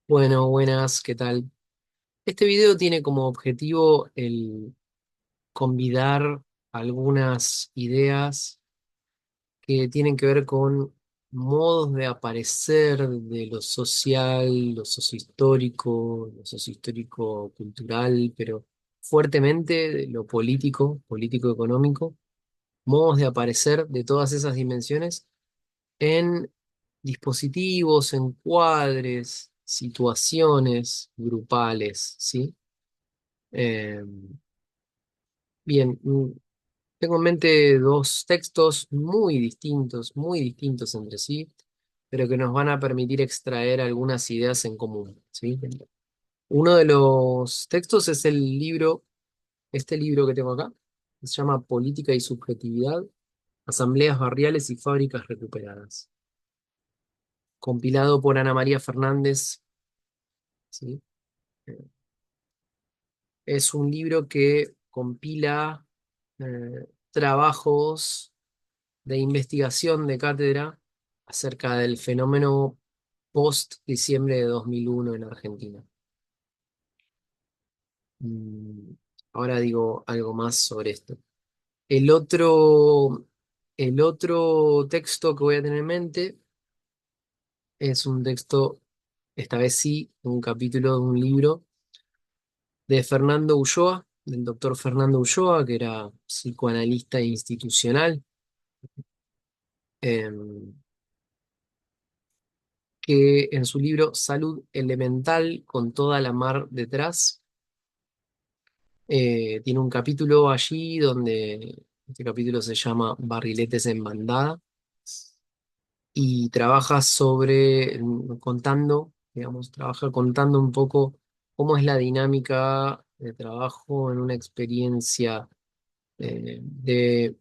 Bueno, buenas, ¿qué tal? Este video tiene como objetivo el convidar algunas ideas que tienen que ver con modos de aparecer de lo social, lo sociohistórico cultural, pero fuertemente de lo político, político-económico, modos de aparecer de todas esas dimensiones en dispositivos, encuadres, situaciones grupales, ¿sí? Eh, bien, tengo en mente dos textos muy distintos entre sí, pero que nos van a permitir extraer algunas ideas en común, ¿sí? Uno de los textos es este libro que tengo acá, que se llama Política y Subjetividad, Asambleas Barriales y Fábricas Recuperadas, compilado por Ana María Fernández, ¿sí? Es un libro que compila trabajos de investigación de cátedra acerca del fenómeno post-diciembre de 2001 en Argentina. Mm, Ahora digo algo más sobre esto. El otro, el otro texto que voy a tener en mente es un texto, esta vez sí, un capítulo de un libro de Fernando Ulloa, del doctor Fernando Ulloa, que era psicoanalista institucional, em, que en su libro Salud Elemental con toda la mar detrás, tiene un capítulo allí donde este capítulo se llama Barriletes en Bandada y trabaja contando, digamos, trabaja contando un poco cómo es la dinámica de trabajo en una experiencia de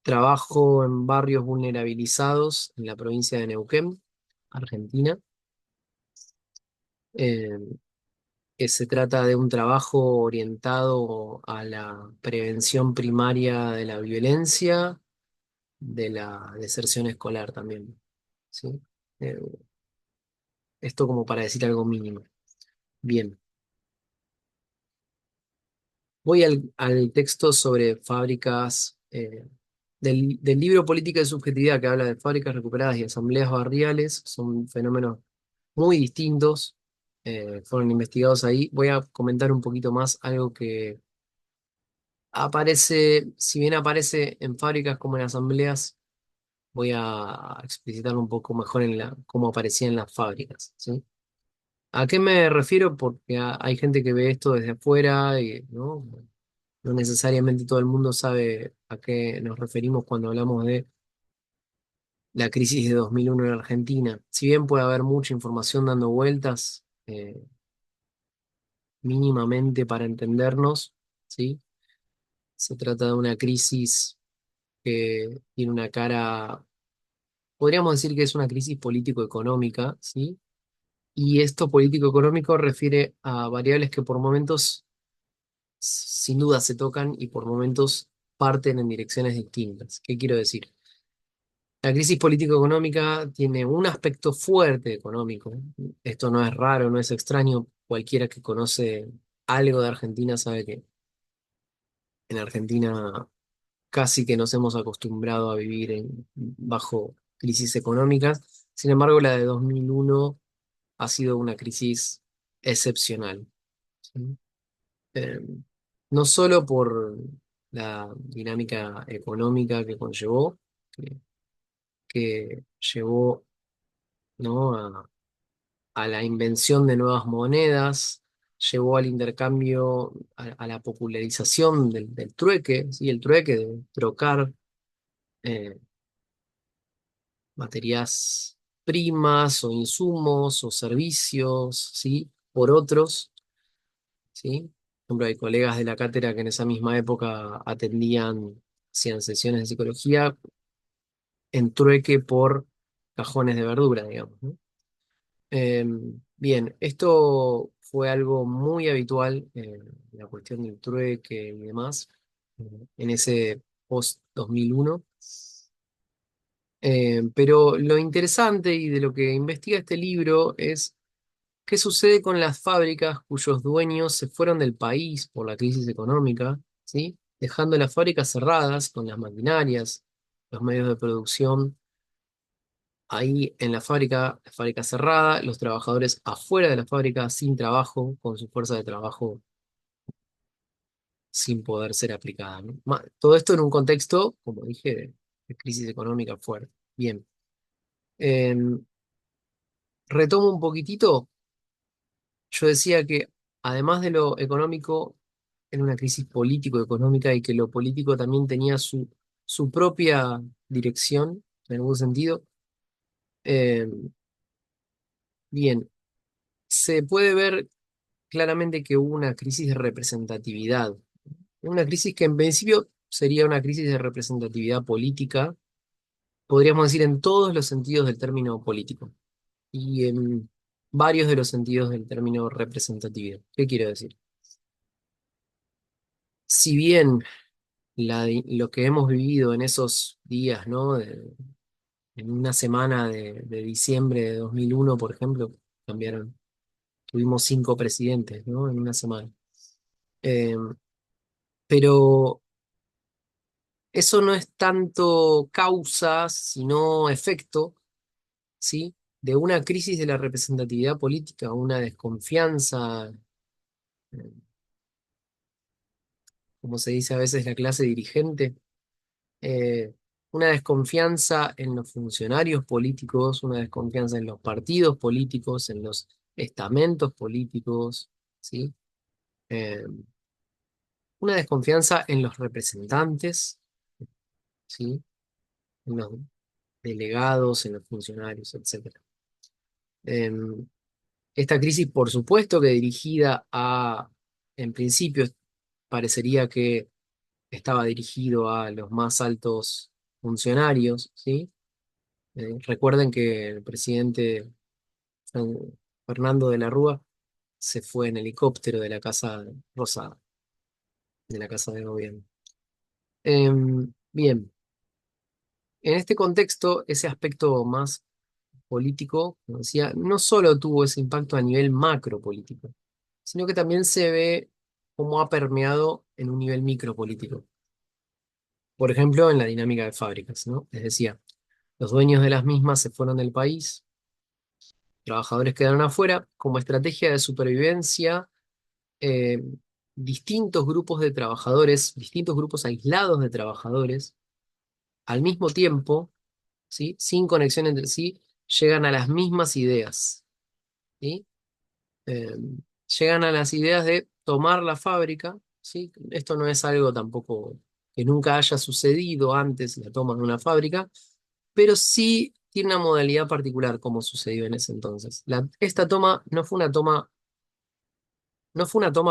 trabajo en barrios vulnerabilizados en la provincia de Neuquén, Argentina. Eh, que se trata de un trabajo orientado a la prevención primaria de la violencia, de la deserción escolar también, ¿sí? Eh, Esto como para decir algo mínimo. Bien, voy al texto sobre fábricas, del libro Política de Subjetividad, que habla de fábricas recuperadas y asambleas barriales. Son fenómenos muy distintos, fueron investigados ahí. Voy a comentar un poquito más algo que aparece, si bien aparece en fábricas como en asambleas, voy a explicitarlo un poco mejor en cómo aparecía en las fábricas, ¿sí? ¿A qué me refiero? Porque hay gente que ve esto desde afuera y no necesariamente todo el mundo sabe a qué nos referimos cuando hablamos de la crisis de 2001 en Argentina. Si bien puede haber mucha información dando vueltas, mínimamente para entendernos, ¿sí? Se trata de una crisis que tiene una cara. Podríamos decir que es una crisis político-económica, ¿sí? Y esto político-económico refiere a variables que por momentos sin duda se tocan y por momentos parten en direcciones distintas. ¿Qué quiero decir? La crisis político-económica tiene un aspecto fuerte económico. Esto no es raro, no es extraño. Cualquiera que conoce algo de Argentina sabe que en Argentina casi que nos hemos acostumbrado a vivir bajo crisis económicas. Sin embargo, la de 2001 ha sido una crisis excepcional, ¿sí? Eh, no solo por la dinámica económica que conllevó, que llevó, ¿no? a la invención de nuevas monedas, llevó al intercambio, a la popularización del trueque, ¿sí? El trueque de trocar eh, materias primas o insumos o servicios, ¿sí? Por otros, ¿sí? Por ejemplo, hay colegas de la cátedra que en esa misma época hacían sesiones de psicología en trueque por cajones de verdura, digamos, ¿no? Bien, esto fue algo muy habitual, la cuestión del trueque y demás, en ese post-2001. Pero lo interesante y de lo que investiga este libro es ¿Qué sucede con las fábricas cuyos dueños se fueron del país por la crisis económica, ¿sí? Dejando las fábricas cerradas con las maquinarias, los medios de producción ahí en la fábrica cerrada, los trabajadores afuera de la fábrica sin trabajo, con su fuerza de trabajo sin poder ser aplicada, ¿no? Todo esto en un contexto, como dije, de crisis económica fuerte. Bien. Em, Retomo un poquitito. Yo decía que además de lo económico, era una crisis político-económica y que lo político también tenía su propia dirección, en algún sentido. Eh, Bien, se puede ver claramente que hubo una crisis de representatividad. Una crisis que en principio sería una crisis de representatividad política, podríamos decir en todos los sentidos del término político y en varios de los sentidos del término representatividad. ¿Qué quiero decir? Si bien lo que hemos vivido en esos días, ¿no? En una semana de diciembre de 2001, por ejemplo, cambiaron, tuvimos 5 presidentes, ¿no? En una semana. Eh, pero eso no es tanto causa, sino efecto, ¿sí? De una crisis de la representatividad política, una desconfianza, eh, como se dice a veces la clase dirigente, eh, una desconfianza en los funcionarios políticos, una desconfianza en los partidos políticos, en los estamentos políticos, ¿sí? Eh, una desconfianza en los representantes, ¿sí? En los delegados, en los funcionarios, etcétera. Eh, Esta crisis, por supuesto que dirigida en principio, parecería que estaba dirigido a los más altos funcionarios, ¿sí? Recuerden que el presidente Fran- Fernando de la Rúa se fue en helicóptero de la Casa Rosada, de la Casa de Gobierno. Bien, en este contexto, ese aspecto más político, como decía, no solo tuvo ese impacto a nivel macro político, sino que también se ve cómo ha permeado en un nivel micropolítico. Por ejemplo, en la dinámica de fábricas, ¿no? Les decía, los dueños de las mismas se fueron del país, trabajadores quedaron afuera, como estrategia de supervivencia, eh, distintos grupos de trabajadores, distintos grupos aislados de trabajadores, al mismo tiempo, ¿sí? Sin conexión entre sí, llegan a las mismas ideas, ¿sí? Eh, Llegan a las ideas de tomar la fábrica, ¿sí? Esto no es algo tampoco que nunca haya sucedido antes, la toma de una fábrica, pero sí tiene una modalidad particular como sucedió en ese entonces. Esta toma no fue una toma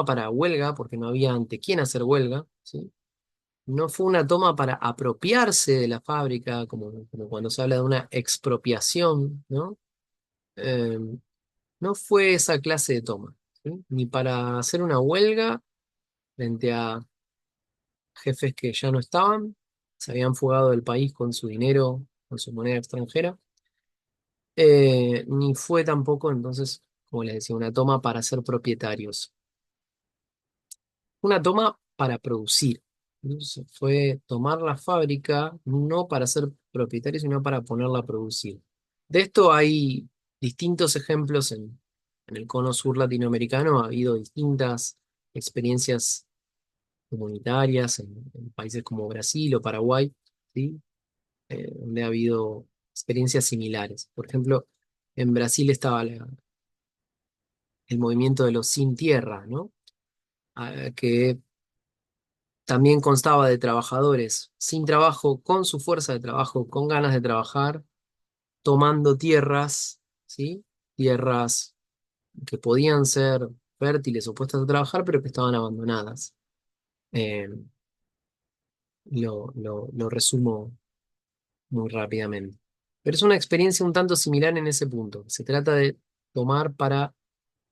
para huelga, porque no había ante quién hacer huelga, ¿sí? No fue una toma para apropiarse de la fábrica, como cuando se habla de una expropiación, ¿no? Eh, no fue esa clase de toma, ¿sí? Ni para hacer una huelga frente a jefes que ya no estaban, se habían fugado del país con su dinero, con su moneda extranjera, ni fue tampoco entonces, como les decía, una toma para ser propietarios. Una toma para producir. Entonces, fue tomar la fábrica no para ser propietario, sino para ponerla a producir. De esto hay distintos ejemplos en el cono sur latinoamericano. Ha habido distintas experiencias comunitarias en países como Brasil o Paraguay, ¿sí? Donde ha habido experiencias similares. Por ejemplo, en Brasil estaba el movimiento de los sin tierra, ¿no? Que también constaba de trabajadores sin trabajo, con su fuerza de trabajo, con ganas de trabajar, tomando tierras, ¿sí? Tierras que podían ser fértiles o puestas a trabajar, pero que estaban abandonadas. Eh, lo resumo muy rápidamente. Pero es una experiencia un tanto similar en ese punto. Se trata de tomar para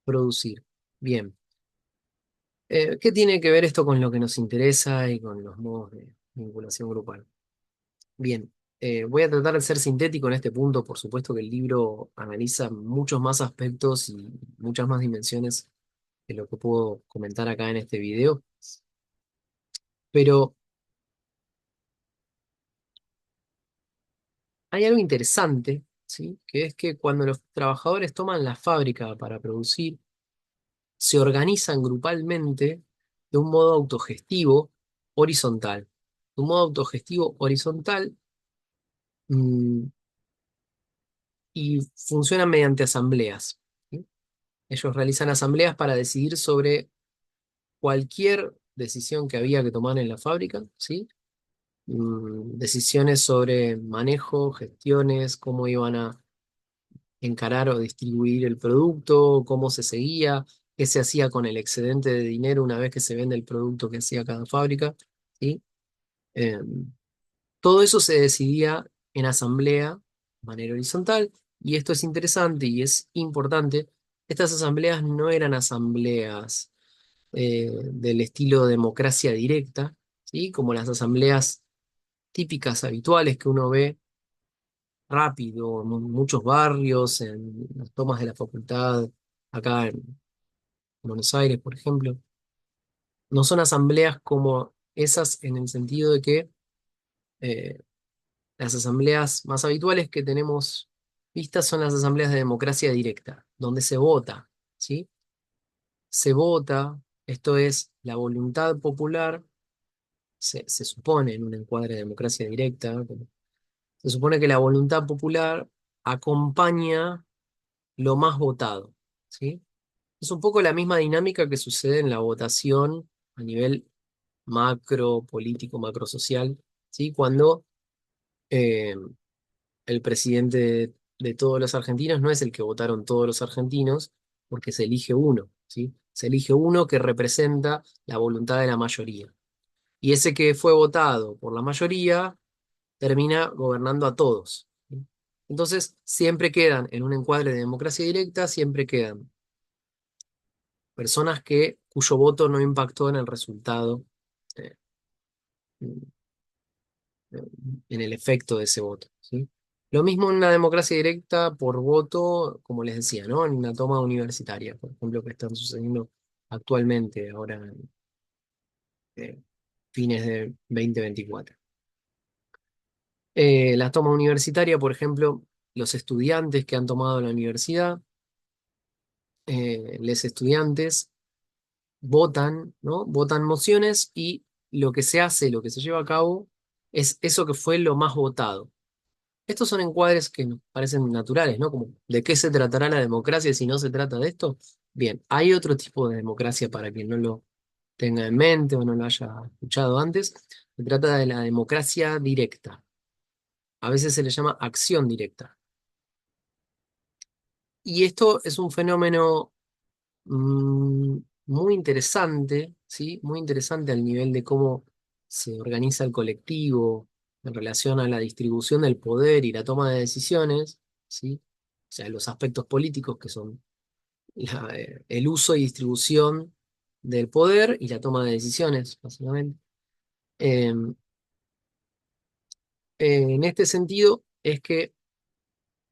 producir. Bien. ¿Qué tiene que ver esto con lo que nos interesa y con los modos de vinculación grupal? Bien. Voy a tratar de ser sintético en este punto, por supuesto que el libro analiza muchos más aspectos y muchas más dimensiones de lo que puedo comentar acá en este video, pero hay algo interesante, ¿sí? Que es que cuando los trabajadores toman la fábrica para producir, se organizan grupalmente de un modo autogestivo horizontal. De un modo autogestivo horizontal, mm, y funcionan mediante asambleas, ¿sí? Ellos realizan asambleas para decidir sobre cualquier decisión que había que tomar en la fábrica, ¿sí? Decisiones sobre manejo, gestiones, cómo iban a encarar o distribuir el producto, cómo se seguía, qué se hacía con el excedente de dinero una vez que se vende el producto que hacía cada fábrica, ¿sí? Eh, Todo eso se decidía en asamblea, de manera horizontal, y esto es interesante y es importante. Estas asambleas no eran asambleas del estilo democracia directa, ¿sí? Como las asambleas típicas, habituales que uno ve rápido en muchos barrios, en las tomas de la facultad, acá en Buenos Aires, por ejemplo. No son asambleas como esas en el sentido de que eh, las asambleas más habituales que tenemos vistas son las asambleas de democracia directa, donde se vota, ¿sí? Se vota, esto es, la voluntad popular, se supone en un encuadre de democracia directa, se supone que la voluntad popular acompaña lo más votado, ¿sí? Es un poco la misma dinámica que sucede en la votación a nivel macro, político, macro social, ¿sí? Cuando eh, el presidente de todos los argentinos no es el que votaron todos los argentinos, porque se elige uno, ¿sí? Se elige uno que representa la voluntad de la mayoría. Y ese que fue votado por la mayoría termina gobernando a todos, ¿sí? Entonces, siempre quedan, en un encuadre de democracia directa, siempre quedan personas cuyo voto no impactó en el resultado, eh, en el efecto de ese voto, ¿sí? Lo mismo en una democracia directa por voto, como les decía, ¿no? En una toma universitaria, por ejemplo, que están sucediendo actualmente, ahora en fines de 2024. La toma universitaria, por ejemplo, los estudiantes que han tomado la universidad, les estudiantes votan, ¿no? Votan mociones y lo que se hace, lo que se lleva a cabo, es eso que fue lo más votado. Estos son encuadres que nos parecen naturales, ¿no? Como, ¿de qué se tratará la democracia si no se trata de esto? Bien, hay otro tipo de democracia para quien no lo tenga en mente o no lo haya escuchado antes. Se trata de la democracia directa. A veces se le llama acción directa. Y esto es un fenómeno mm, muy interesante, ¿sí? Muy interesante al nivel de cómo se organiza el colectivo en relación a la distribución del poder y la toma de decisiones, ¿sí? O sea, los aspectos políticos que son el uso y distribución del poder y la toma de decisiones, básicamente. Eh, en este sentido es que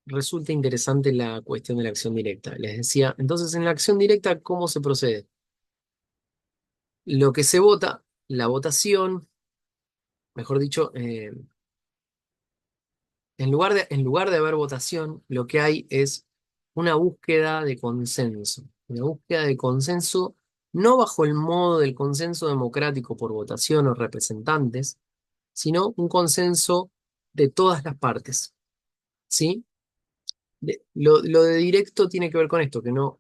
resulta interesante la cuestión de la acción directa. Les decía, entonces en la acción directa, ¿cómo se procede? Lo que se vota, la votación, mejor dicho, en lugar de haber votación, lo que hay es una búsqueda de consenso. Una búsqueda de consenso no bajo el modo del consenso democrático por votación o representantes, sino un consenso de todas las partes, ¿sí? Lo de directo tiene que ver con esto, que no,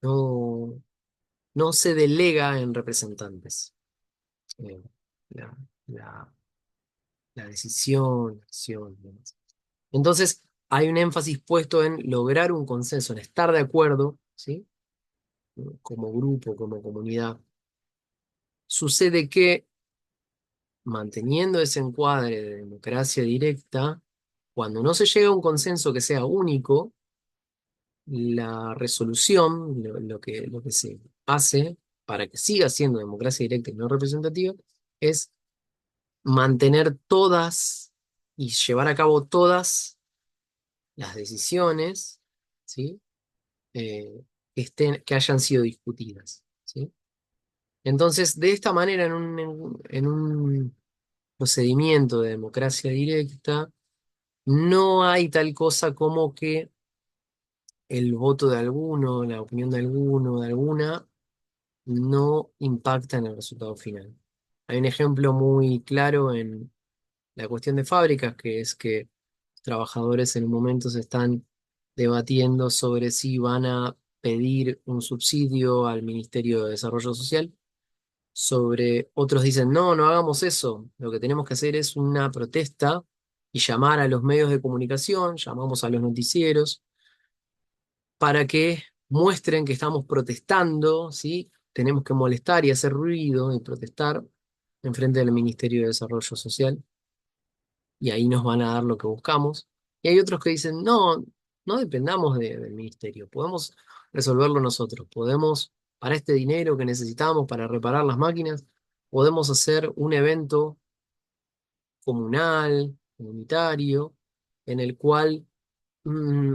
no se delega en representantes. eh, la, la- la decisión, la acción, y demás. Entonces, hay un énfasis puesto en lograr un consenso, en estar de acuerdo, ¿sí? Como grupo, como comunidad. Sucede que, manteniendo ese encuadre de democracia directa, cuando no se llega a un consenso que sea único, la resolución, lo que se hace para que siga siendo democracia directa y no representativa, es mantener todas y llevar a cabo todas las decisiones, ¿sí? Que hayan sido discutidas, ¿sí? Entonces, de esta manera, en un procedimiento de democracia directa, no hay tal cosa como que el voto de alguno, la opinión de alguno, de alguna, no impacta en el resultado final. Hay un ejemplo muy claro en la cuestión de fábricas, que es que los trabajadores en un momento se están debatiendo sobre si van a pedir un subsidio al Ministerio de Desarrollo Social. Sobre otros dicen, no, no hagamos eso. Lo que tenemos que hacer es una protesta y llamar a los medios de comunicación, llamamos a los noticieros, para que muestren que estamos protestando, ¿sí? Tenemos que molestar y hacer ruido y protestar en frente del Ministerio de Desarrollo Social y ahí nos van a dar lo que buscamos. Y hay otros que dicen, no, no dependamos del ministerio, podemos resolverlo nosotros, podemos, para este dinero que necesitamos para reparar las máquinas, podemos hacer un evento comunal, comunitario, en el cual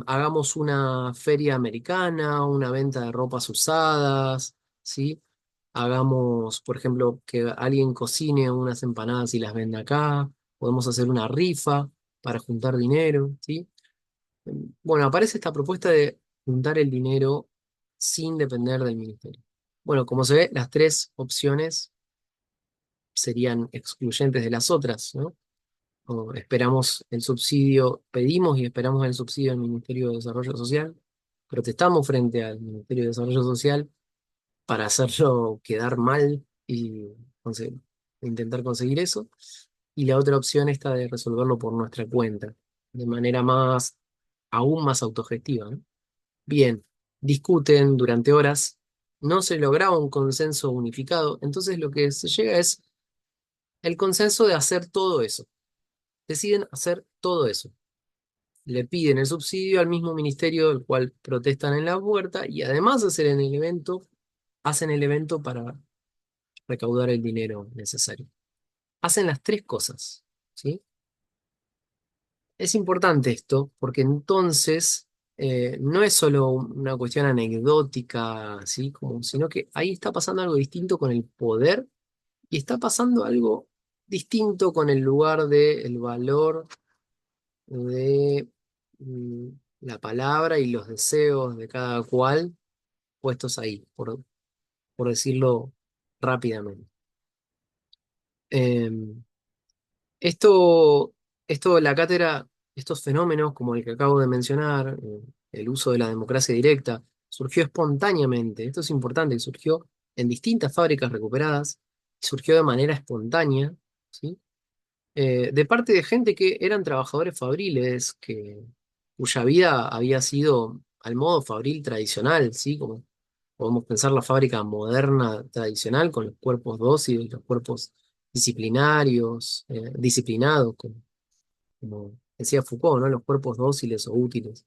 hagamos una feria americana, una venta de ropas usadas, ¿sí? Hagamos, por ejemplo, que alguien cocine unas empanadas y las venda acá. Podemos hacer una rifa para juntar dinero, ¿sí? Bueno, aparece esta propuesta de juntar el dinero sin depender del ministerio. Bueno, como se ve, las tres opciones serían excluyentes de las otras, ¿no? O esperamos el subsidio, pedimos y esperamos el subsidio del Ministerio de Desarrollo Social, protestamos frente al Ministerio de Desarrollo Social para hacerlo quedar mal y intentar conseguir eso. Y la otra opción está de resolverlo por nuestra cuenta, de manera aún más autogestiva, ¿no? Bien, discuten durante horas, no se lograba un consenso unificado, entonces lo que se llega es el consenso de hacer todo eso. Deciden hacer todo eso. Le piden el subsidio al mismo ministerio del cual protestan en la puerta y además de hacer en el evento, hacen el evento para recaudar el dinero necesario. Hacen las tres cosas, ¿sí? Es importante esto porque entonces no es solo una cuestión anecdótica, ¿sí? Sino que ahí está pasando algo distinto con el poder y está pasando algo distinto con el lugar del valor de mm, la palabra y los deseos de cada cual puestos ahí, por decirlo rápidamente. Em, esto, la cátedra, estos fenómenos como el que acabo de mencionar, el uso de la democracia directa, surgió espontáneamente. Esto es importante, surgió en distintas fábricas recuperadas, surgió de manera espontánea, ¿sí? De parte de gente que eran trabajadores fabriles, cuya vida había sido al modo fabril tradicional, ¿sí? Como podemos pensar la fábrica moderna tradicional con los cuerpos dóciles, los cuerpos disciplinarios, disciplinados, como decía Foucault, ¿no? Los cuerpos dóciles o útiles.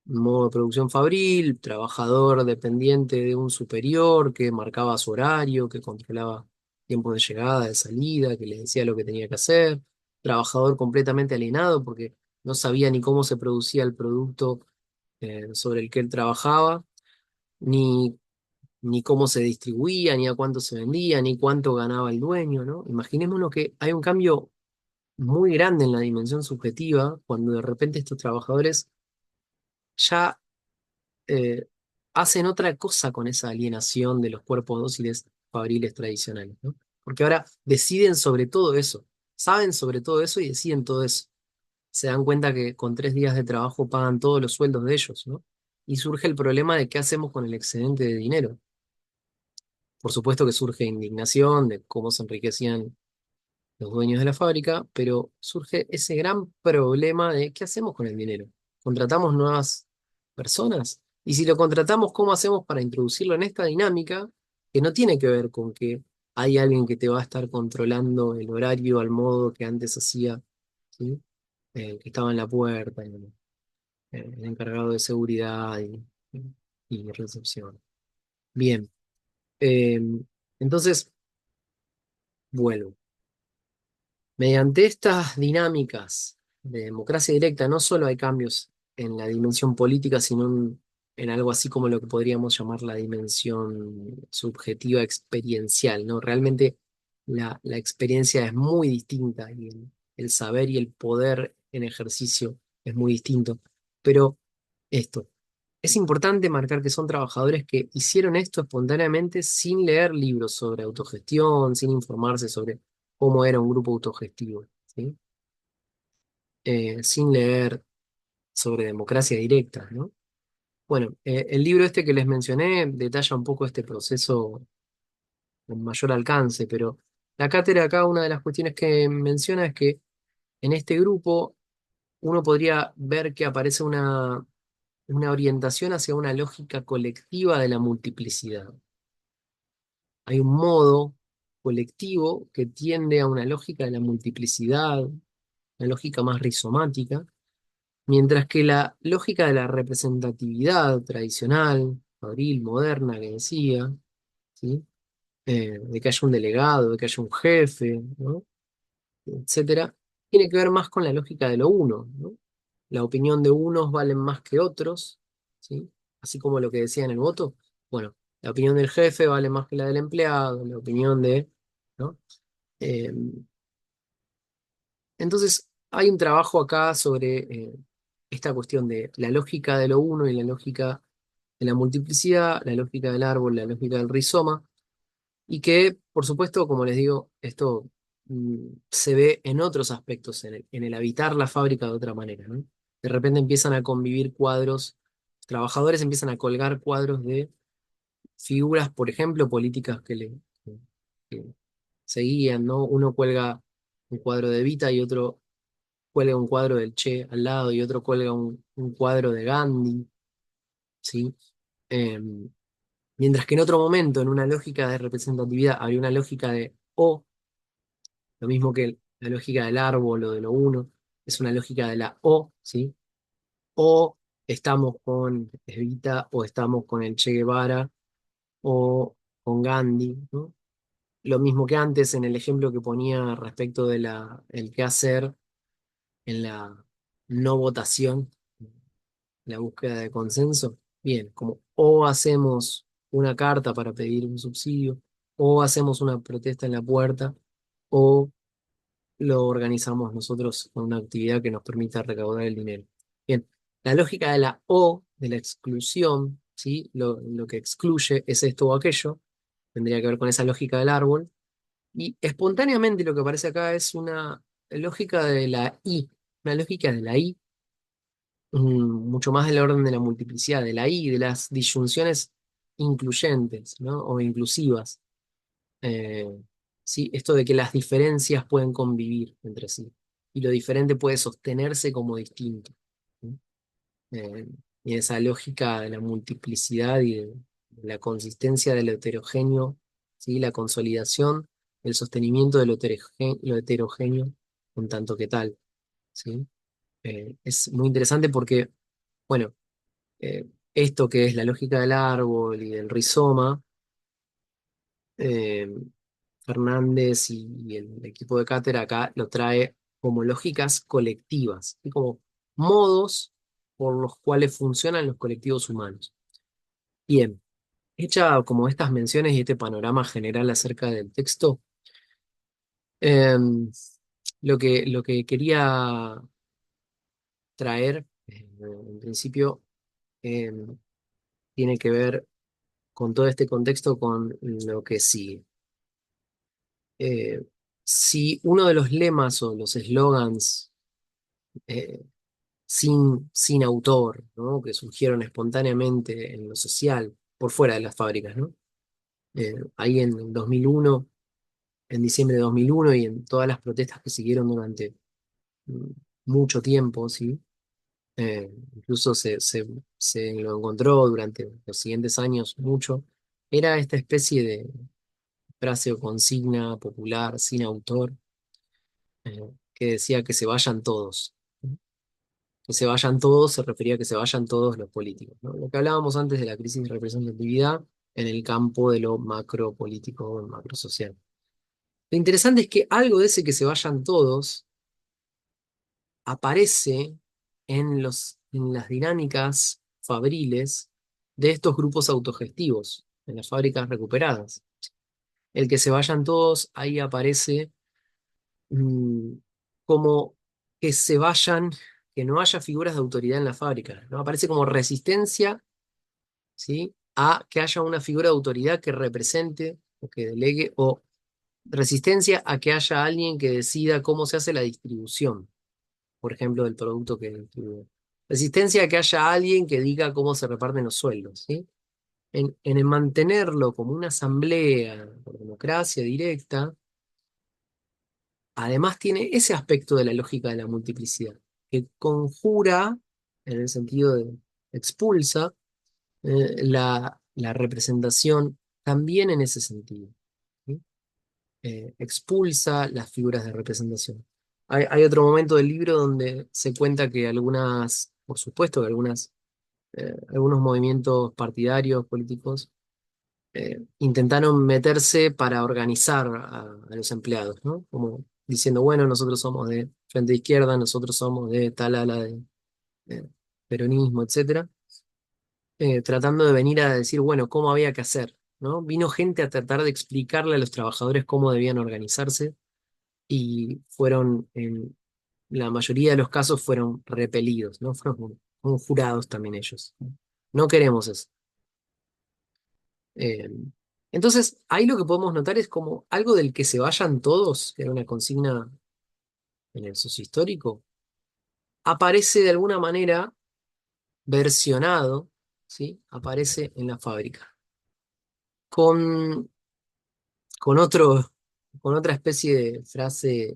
Modo de producción fabril, trabajador dependiente de un superior que marcaba su horario, que controlaba tiempo de llegada, de salida, que le decía lo que tenía que hacer. Trabajador completamente alienado porque no sabía ni cómo se producía el producto sobre el que él trabajaba, ni, ni cómo se distribuía, ni a cuánto se vendía, ni cuánto ganaba el dueño, ¿no? Imaginémonos que hay un cambio muy grande en la dimensión subjetiva cuando de repente estos trabajadores ya eh, hacen otra cosa con esa alienación de los cuerpos dóciles fabriles tradicionales, ¿no? Porque ahora deciden sobre todo eso, saben sobre todo eso y deciden todo eso. Se dan cuenta que con 3 días de trabajo pagan todos los sueldos de ellos, ¿no? Y surge el problema de qué hacemos con el excedente de dinero. Por supuesto que surge indignación de cómo se enriquecían los dueños de la fábrica, pero surge ese gran problema de qué hacemos con el dinero. ¿Contratamos nuevas personas? Y si lo contratamos, ¿cómo hacemos para introducirlo en esta dinámica que no tiene que ver con que hay alguien que te va a estar controlando el horario al modo que antes hacía, ¿sí? Que estaba en la puerta, el encargado de seguridad y recepción. Bien, eh, entonces vuelvo. Mediante estas dinámicas de democracia directa, no solo hay cambios en la dimensión política, sino en algo así como lo que podríamos llamar la dimensión subjetiva experiencial, ¿no? Realmente la experiencia es muy distinta y el saber y el poder en ejercicio es muy distinto. Pero esto, es importante marcar que son trabajadores que hicieron esto espontáneamente sin leer libros sobre autogestión, sin informarse sobre cómo era un grupo autogestivo, ¿sí? Sin leer sobre democracia directa, ¿no? Bueno, el libro este que les mencioné detalla un poco este proceso con mayor alcance, pero la cátedra acá, una de las cuestiones que menciona es que en este grupo uno podría ver que aparece una orientación hacia una lógica colectiva de la multiplicidad. Hay un modo colectivo que tiende a una lógica de la multiplicidad, una lógica más rizomática, mientras que la lógica de la representatividad tradicional, fabril, moderna, que decía, ¿sí? De que haya un delegado, de que haya un jefe, ¿no? Etcétera, tiene que ver más con la lógica de lo uno, ¿no? La opinión de unos valen más que otros, ¿sí? Así como lo que decía en el voto. Bueno, la opinión del jefe vale más que la del empleado, la opinión de, ¿no? Eh, entonces, hay un trabajo acá sobre esta cuestión de la lógica de lo uno y la lógica de la multiplicidad, la lógica del árbol, la lógica del rizoma, y que, por supuesto, como les digo, esto se ve en otros aspectos, en el habitar la fábrica de otra manera, ¿no? De repente empiezan a convivir cuadros, trabajadores empiezan a colgar cuadros de figuras, por ejemplo, políticas que seguían, ¿no? Uno cuelga un cuadro de Evita y otro cuelga un cuadro del Che al lado y otro cuelga un cuadro de Gandhi, ¿sí? Eh, Mientras que en otro momento, en una lógica de representatividad, había una lógica de O, lo mismo que la lógica del árbol o de lo uno, es una lógica de la O, ¿sí? O estamos con Evita, o estamos con el Che Guevara, o con Gandhi, ¿no? Lo mismo que antes en el ejemplo que ponía respecto de el qué hacer en la no votación, la búsqueda de consenso. Bien, como o hacemos una carta para pedir un subsidio, o hacemos una protesta en la puerta, o lo organizamos nosotros con una actividad que nos permita recaudar el dinero. Bien, la lógica de la O, de la exclusión, ¿sí? Lo que excluye es esto o aquello, tendría que ver con esa lógica del árbol, y espontáneamente lo que aparece acá es una lógica de la I, una lógica de la I, mucho más del orden de la multiplicidad, de la I, de las disyunciones incluyentes, ¿no? O inclusivas. Eh, ¿Sí? Esto de que las diferencias pueden convivir entre sí y lo diferente puede sostenerse como distinto, ¿no? Eh, y esa lógica de la multiplicidad y de la consistencia de lo heterogéneo, ¿sí? La consolidación, el sostenimiento de lo heterogéneo con tanto que tal, ¿sí? Es muy interesante porque, bueno, esto que es la lógica del árbol y del rizoma, eh, Fernández y el equipo de cátedra acá lo trae como lógicas colectivas, y como modos por los cuales funcionan los colectivos humanos. Bien, hecha como estas menciones y este panorama general acerca del texto, eh, lo que quería traer, en principio, eh, tiene que ver con todo este contexto, con lo que sigue. Eh, si uno de los lemas o los eslogans eh, sin autor, ¿no? Que surgieron espontáneamente en lo social, por fuera de las fábricas, ¿no? Ahí en el 2001, en diciembre de 2001 y en todas las protestas que siguieron durante mm, mucho tiempo, ¿sí? Incluso se lo encontró durante los siguientes años mucho, era esta especie de frase o consigna popular sin autor, que decía que se vayan todos. Que se vayan todos se refería a que se vayan todos los políticos, ¿no? Lo que hablábamos antes de la crisis de representatividad en el campo de lo macro político o macro social. Lo interesante es que algo de ese que se vayan todos aparece en las dinámicas fabriles de estos grupos autogestivos, en las fábricas recuperadas. El que se vayan todos, ahí aparece mm, como que se vayan, que no haya figuras de autoridad en la fábrica, ¿no? Aparece como resistencia, ¿sí? A que haya una figura de autoridad que represente o que delegue, o resistencia a que haya alguien que decida cómo se hace la distribución, por ejemplo, del producto que distribuye. Resistencia a que haya alguien que diga cómo se reparten los sueldos, ¿sí? En el mantenerlo como una asamblea por democracia directa, además tiene ese aspecto de la lógica de la multiplicidad, que conjura, en el sentido de expulsa, la representación también en ese sentido, ¿sí? Expulsa las figuras de representación. Hay otro momento del libro donde se cuenta que algunas, por supuesto que algunos movimientos partidarios, políticos, intentaron meterse para organizar a los empleados, ¿no? Como diciendo, bueno, nosotros somos de Frente de Izquierda, nosotros somos de tal ala de peronismo, etcétera, tratando de venir a decir, bueno, cómo había que hacer, ¿no? Vino gente a tratar de explicarle a los trabajadores cómo debían organizarse y fueron, en la mayoría de los casos, fueron repelidos, ¿no? Fueron conjurados también ellos. No queremos eso. Eh, entonces, ahí lo que podemos notar es como algo del que se vayan todos, que era una consigna en el sociohistórico, aparece de alguna manera versionado, ¿sí? Aparece en la fábrica, con, con otro, con otra especie de frase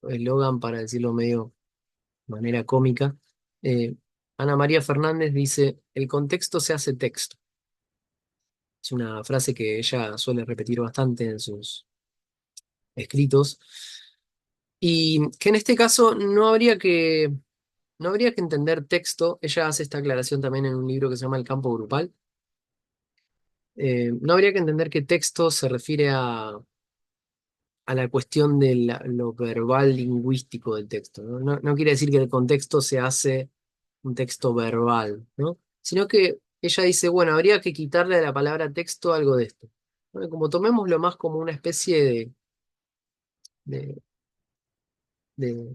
o eslogan, para decirlo medio de manera cómica. Eh, Ana María Fernández dice, el contexto se hace texto. Es una frase que ella suele repetir bastante en sus escritos. Y que en este caso no habría que entender texto. Ella hace esta aclaración también en un libro que se llama El campo grupal. No habría que entender que texto se refiere a la cuestión de lo verbal lingüístico del texto, ¿no? No quiere decir que el contexto se hace un texto verbal, ¿no? Sino que ella dice, bueno, habría que quitarle a la palabra texto algo de esto. Bueno, como tomémoslo más como una especie de, de,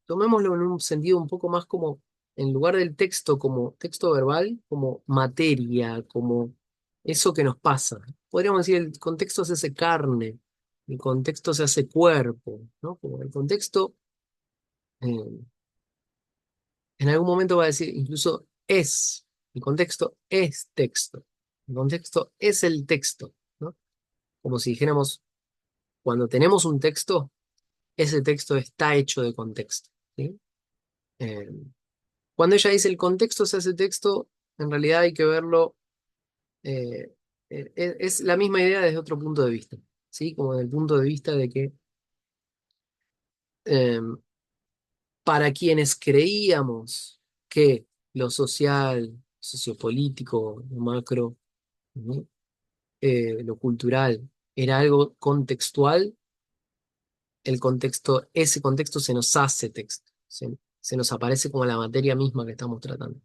tomémoslo en un sentido un poco más como, en lugar del texto como texto verbal, como materia, como eso que nos pasa. Podríamos decir, el contexto se hace carne, el contexto se hace cuerpo, ¿no? Como el contexto, eh, en algún momento va a decir, incluso es, el contexto es texto, el contexto es el texto, ¿no? Como si dijéramos, cuando tenemos un texto, ese texto está hecho de contexto, ¿sí? Eh, Cuando ella dice el contexto se hace texto, en realidad hay que verlo, eh, es la misma idea desde otro punto de vista, ¿sí? Como desde el punto de vista de que eh, para quienes creíamos que lo social, sociopolítico, lo macro, ¿no? Lo cultural era algo contextual, ese contexto se nos hace texto, se nos aparece como la materia misma que estamos tratando.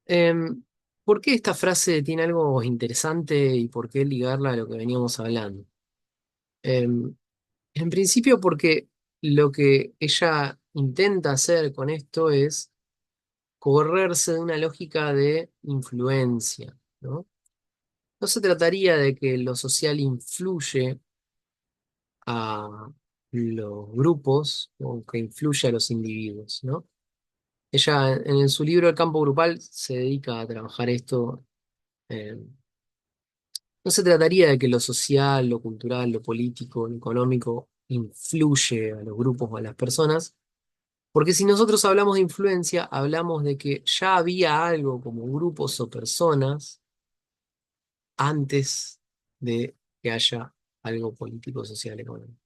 Em, ¿Por qué esta frase tiene algo interesante y por qué ligarla a lo que veníamos hablando? Em, en principio porque lo que ella intenta hacer con esto es correrse de una lógica de influencia, ¿no? No se trataría de que lo social influye a los grupos o que influye a los individuos, ¿no? Ella en su libro El campo grupal se dedica a trabajar esto. eh, No se trataría de que lo social, lo cultural, lo político, lo económico influye a los grupos o a las personas, porque si nosotros hablamos de influencia, hablamos de que ya había algo como grupos o personas antes de que haya algo político, social, económico.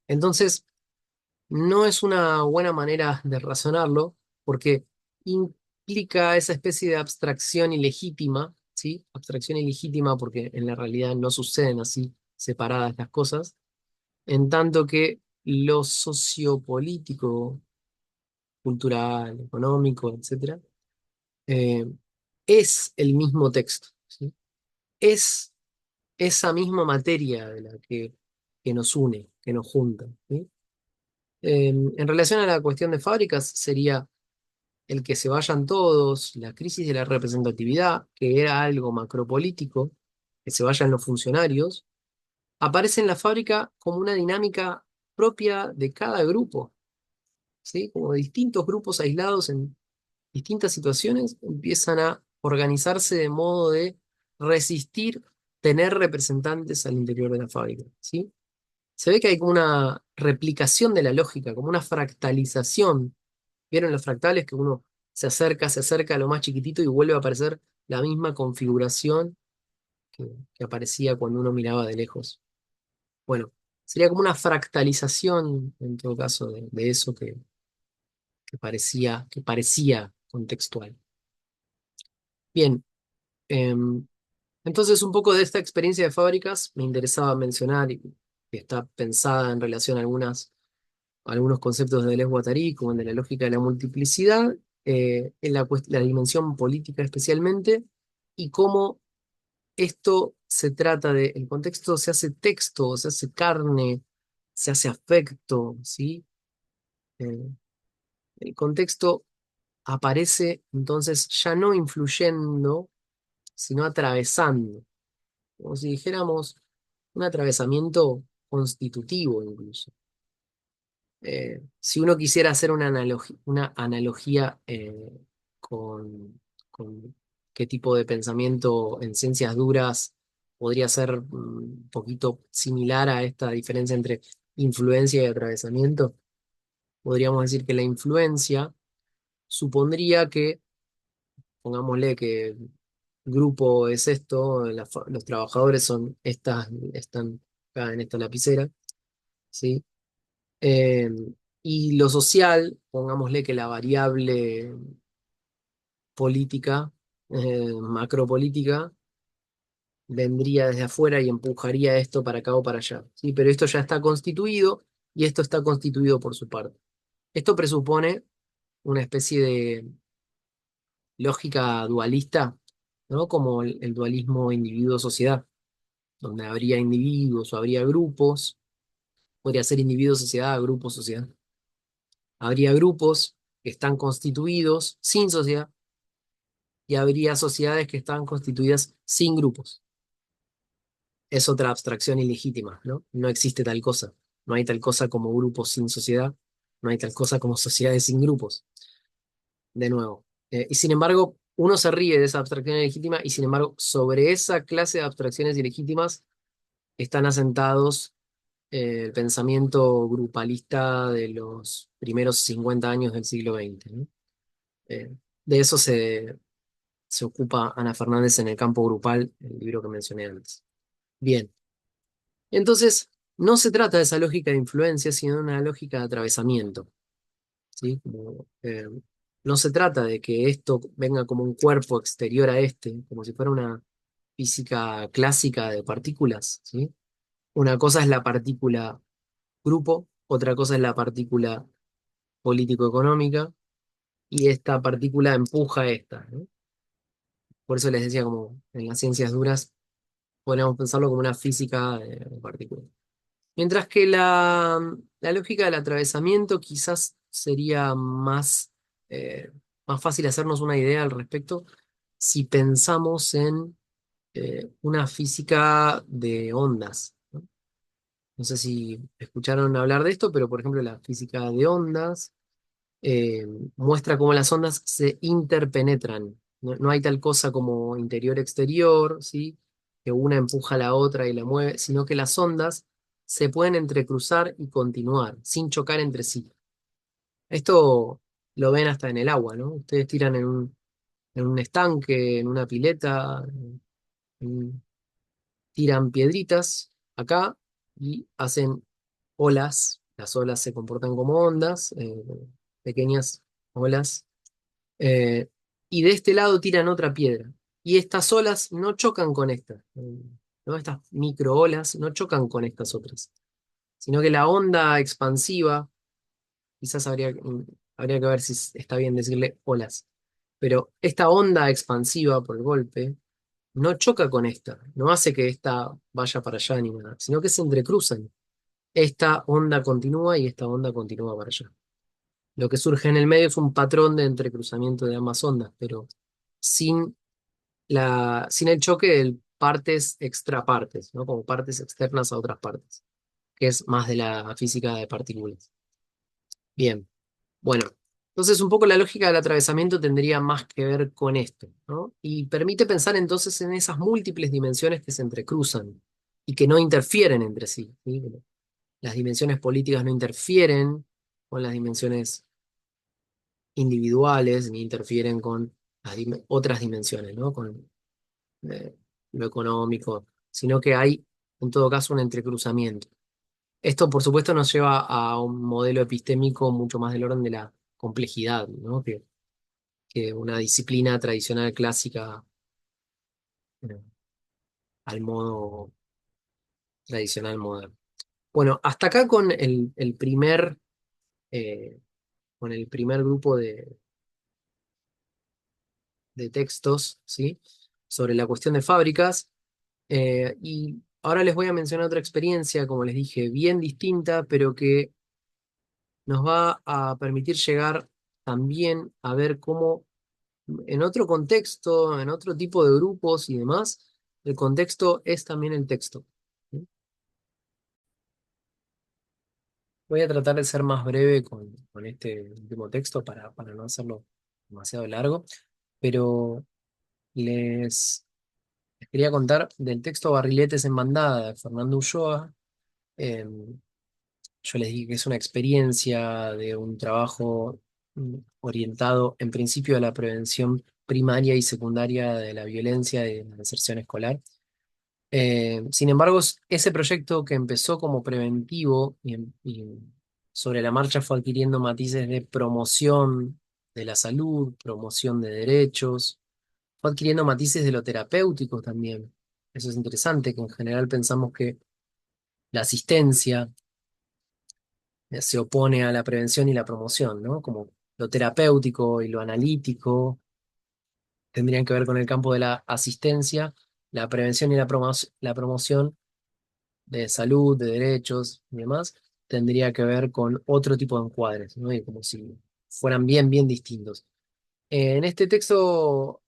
Entonces, no es una buena manera de razonarlo, porque implica esa especie de abstracción ilegítima, ¿sí? Abstracción ilegítima porque en la realidad no suceden así separadas las cosas, en tanto que lo sociopolítico, cultural, económico, etcétera, eh, es el mismo texto, ¿sí? Es esa misma materia de la que nos une, que nos junta, ¿sí? En relación a la cuestión de fábricas, sería el que se vayan todos, la crisis de la representatividad, que era algo macropolítico, que se vayan los funcionarios, aparece en la fábrica como una dinámica propia de cada grupo, ¿sí? Como distintos grupos aislados en distintas situaciones empiezan a organizarse de modo de resistir tener representantes al interior de la fábrica, ¿sí? Se ve que hay como una replicación de la lógica, como una fractalización. ¿Vieron los fractales que uno se acerca a lo más chiquitito y vuelve a aparecer la misma configuración que aparecía cuando uno miraba de lejos? Bueno, sería como una fractalización, en todo caso, de eso que parecía contextual. Bien, em, entonces un poco de esta experiencia de fábricas me interesaba mencionar y que está pensada en relación a algunos conceptos de Deleuze Guattari, como el de la lógica de la multiplicidad, en la dimensión política especialmente, y cómo esto se trata de, el contexto se hace texto, se hace carne, se hace afecto, ¿sí? Eh, el contexto aparece entonces ya no influyendo, sino atravesando, como si dijéramos un atravesamiento constitutivo incluso. Si uno quisiera hacer una analogía con, con qué tipo de pensamiento en ciencias duras podría ser un poquito similar a esta diferencia entre influencia y atravesamiento, podríamos decir que la influencia supondría que, pongámosle que grupo es esto, los trabajadores son están acá en esta lapicera, ¿sí? Eh, y lo social, pongámosle que la variable política, macropolítica, vendría desde afuera y empujaría esto para acá o para allá, ¿sí? Pero esto ya está constituido y esto está constituido por su parte. Esto presupone una especie de lógica dualista, ¿no? Como el dualismo individuo-sociedad, donde habría individuos o habría grupos, podría ser individuo-sociedad, grupo-sociedad. Habría grupos que están constituidos sin sociedad y habría sociedades que están constituidas sin grupos. Es otra abstracción ilegítima, ¿no? No existe tal cosa. No hay tal cosa como grupos sin sociedad, no hay tal cosa como sociedades sin grupos, de nuevo. Y sin embargo, uno se ríe de esa abstracción ilegítima y sin embargo, sobre esa clase de abstracciones ilegítimas están asentados el pensamiento grupalista de los primeros 50 años del siglo XX, ¿no? Eh, de eso se ocupa Ana Fernández en El campo grupal, el libro que mencioné antes. Bien, entonces no se trata de esa lógica de influencia, sino de una lógica de atravesamiento, ¿sí? No se trata de que esto venga como un cuerpo exterior a este, como si fuera una física clásica de partículas, ¿sí? Una cosa es la partícula grupo, otra cosa es la partícula político-económica, y esta partícula empuja a esta, ¿no? Por eso les decía, como en las ciencias duras, podríamos pensarlo como una física de partículas. Mientras que la lógica del atravesamiento quizás sería eh, más fácil hacernos una idea al respecto si pensamos en una física de ondas, ¿no? No sé si escucharon hablar de esto, pero por ejemplo la física de ondas eh, muestra cómo las ondas se interpenetran. No hay tal cosa como interior-exterior, ¿sí? Que una empuja a la otra y la mueve, sino que las ondas se pueden entrecruzar y continuar, sin chocar entre sí. Esto lo ven hasta en el agua, ¿no? Ustedes tiran en un estanque, en una pileta, en- tiran piedritas acá y hacen olas. Las olas se comportan como ondas, pequeñas olas, y de este lado tiran otra piedra. Y estas olas no chocan con esta. ¿no? Estas microolas no chocan con estas otras, sino que la onda expansiva, quizás habría que ver si está bien decirle olas, pero esta onda expansiva por el golpe no choca con esta, no hace que esta vaya para allá ni nada, sino que se entrecruzan. Esta onda continúa y esta onda continúa para allá. Lo que surge en el medio es un patrón de entrecruzamiento de ambas ondas, pero sin sin el choque de partes extrapartes, ¿no? Como partes externas a otras partes, que es más de la física de partículas. Bien, bueno, entonces un poco la lógica del atravesamiento tendría más que ver con esto, ¿no? Y permite pensar entonces en esas múltiples dimensiones que se entrecruzan y que no interfieren entre sí, ¿sí? Las dimensiones políticas no interfieren con las dimensiones individuales ni interfieren con otras dimensiones, ¿no? Con eh, lo económico, sino que hay en todo caso un entrecruzamiento. Esto, por supuesto, nos lleva a un modelo epistémico mucho más del orden de la complejidad, ¿no? Que una disciplina tradicional clásica eh, al modo tradicional moderno. Bueno, hasta acá con eh, con el primer grupo de textos, ¿sí? Sobre la cuestión de fábricas. Y ahora les voy a mencionar otra experiencia, como les dije, bien distinta, pero que nos va a permitir llegar también a ver cómo en otro contexto, en otro tipo de grupos y demás, el contexto es también el texto. ¿Sí? Voy a tratar de ser más breve con este último texto para no hacerlo demasiado largo, pero les quería contar del texto Barriletes en Bandada de Fernando Ulloa. Eh, yo les dije que es una experiencia de un trabajo orientado en principio a la prevención primaria y secundaria de la violencia y de la deserción escolar. Sin embargo, ese proyecto que empezó como preventivo y sobre la marcha fue adquiriendo matices de promoción de la salud, promoción de derechos, fue adquiriendo matices de lo terapéutico también. Eso es interesante, que en general pensamos que la asistencia se opone a la prevención y la promoción, ¿no? Como lo terapéutico y lo analítico tendrían que ver con el campo de la asistencia, la prevención y la promoción de salud, de derechos y demás, tendría que ver con otro tipo de encuadres, ¿no? Y como si fueran bien, bien distintos. En este texto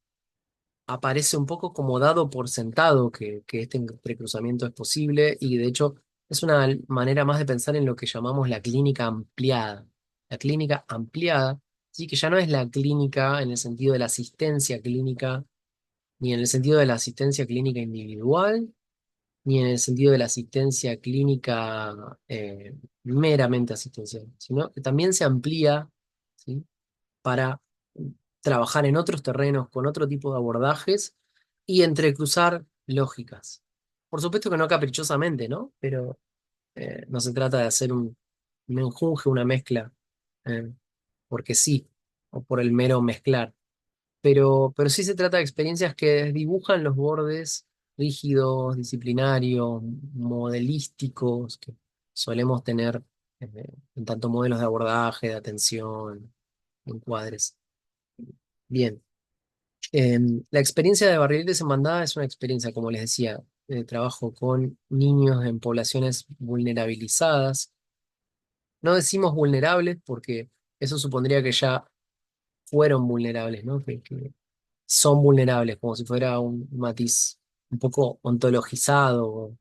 aparece un poco como dado por sentado que este entrecruzamiento es posible y de hecho es una manera más de pensar en lo que llamamos la clínica ampliada. La clínica ampliada, sí, que ya no es la clínica en el sentido de la asistencia clínica, ni en el sentido de la asistencia clínica individual, ni en el sentido de la asistencia clínica meramente asistencial, sino que también se amplía, ¿sí? Para trabajar en otros terrenos con otro tipo de abordajes y entrecruzar lógicas. Por supuesto que no caprichosamente, ¿no? Pero no se trata de hacer un enjunje, una mezcla, eh, porque sí, o por el mero mezclar. Pero sí se trata de experiencias que dibujan los bordes rígidos, disciplinarios, modelísticos que solemos tener en tanto modelos de abordaje, de atención, encuadres. Bien. La experiencia de Barriletes en Bandada es una experiencia, como les decía, de trabajo con niños en poblaciones vulnerabilizadas. No decimos vulnerables porque eso supondría que ya fueron vulnerables, ¿no? Que son vulnerables, como si fuera un matiz un poco ontologizado,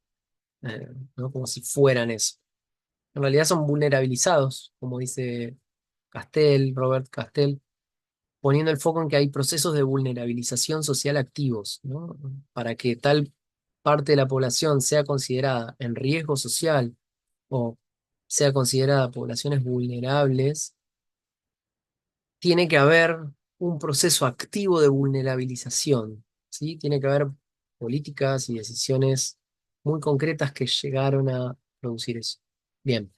¿no? Como si fueran eso. En realidad son vulnerabilizados, como dice Robert Castell, poniendo el foco en que hay procesos de vulnerabilización social activos, ¿no? Para que tal parte de la población sea considerada en riesgo social o sea considerada poblaciones vulnerables, tiene que haber un proceso activo de vulnerabilización, ¿sí? Tiene que haber políticas y decisiones muy concretas que llegaron a producir eso. Bien.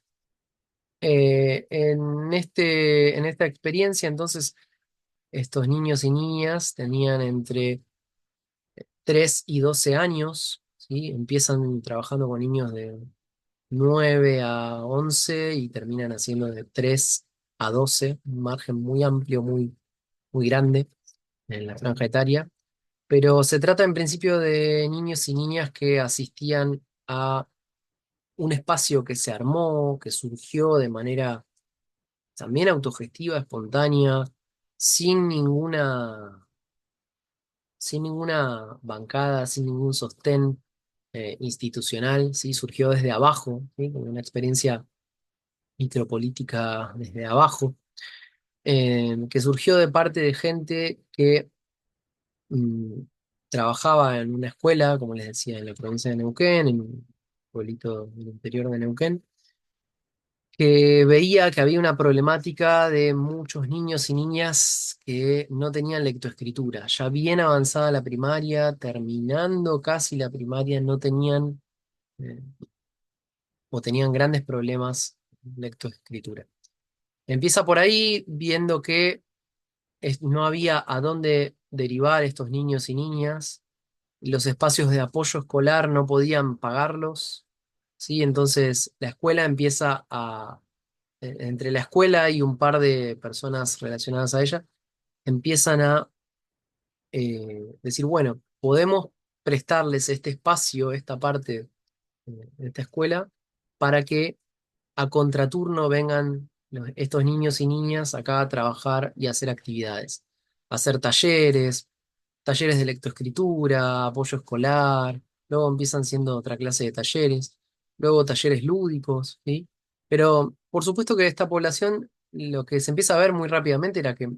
En esta experiencia, entonces, estos niños y niñas tenían entre 3 y 12 años, ¿sí? Empiezan trabajando con niños de 9 a 11 y terminan haciendo de 3 a 12, un margen muy amplio, muy grande en la franja etaria. Pero se trata en principio de niños y niñas que asistían a un espacio que se armó, que surgió de manera también autogestiva, espontánea, sin sin ninguna bancada, sin ningún sostén institucional, ¿sí? Surgió desde abajo, ¿sí? Como una experiencia micropolítica desde abajo, que surgió de parte de gente que mm, trabajaba en una escuela, como les decía, en la provincia de Neuquén, en un pueblito del interior de Neuquén, que veía que había una problemática de muchos niños y niñas que no tenían lectoescritura. Ya bien avanzada la primaria, terminando casi la primaria, no tenían eh, o tenían grandes problemas de lectoescritura. Empieza por ahí viendo que no había a dónde derivar estos niños y niñas, y los espacios de apoyo escolar no podían pagarlos, ¿sí? Entonces la escuela empieza entre la escuela y un par de personas relacionadas a ella, empiezan a decir, bueno, podemos prestarles este espacio, esta parte de esta escuela, para que a contraturno vengan estos niños y niñas acá a trabajar y a hacer actividades, a hacer talleres de lectoescritura, apoyo escolar, luego empiezan siendo otra clase de talleres, luego talleres lúdicos, ¿sí? Pero por supuesto que esta población, lo que se empieza a ver muy rápidamente era que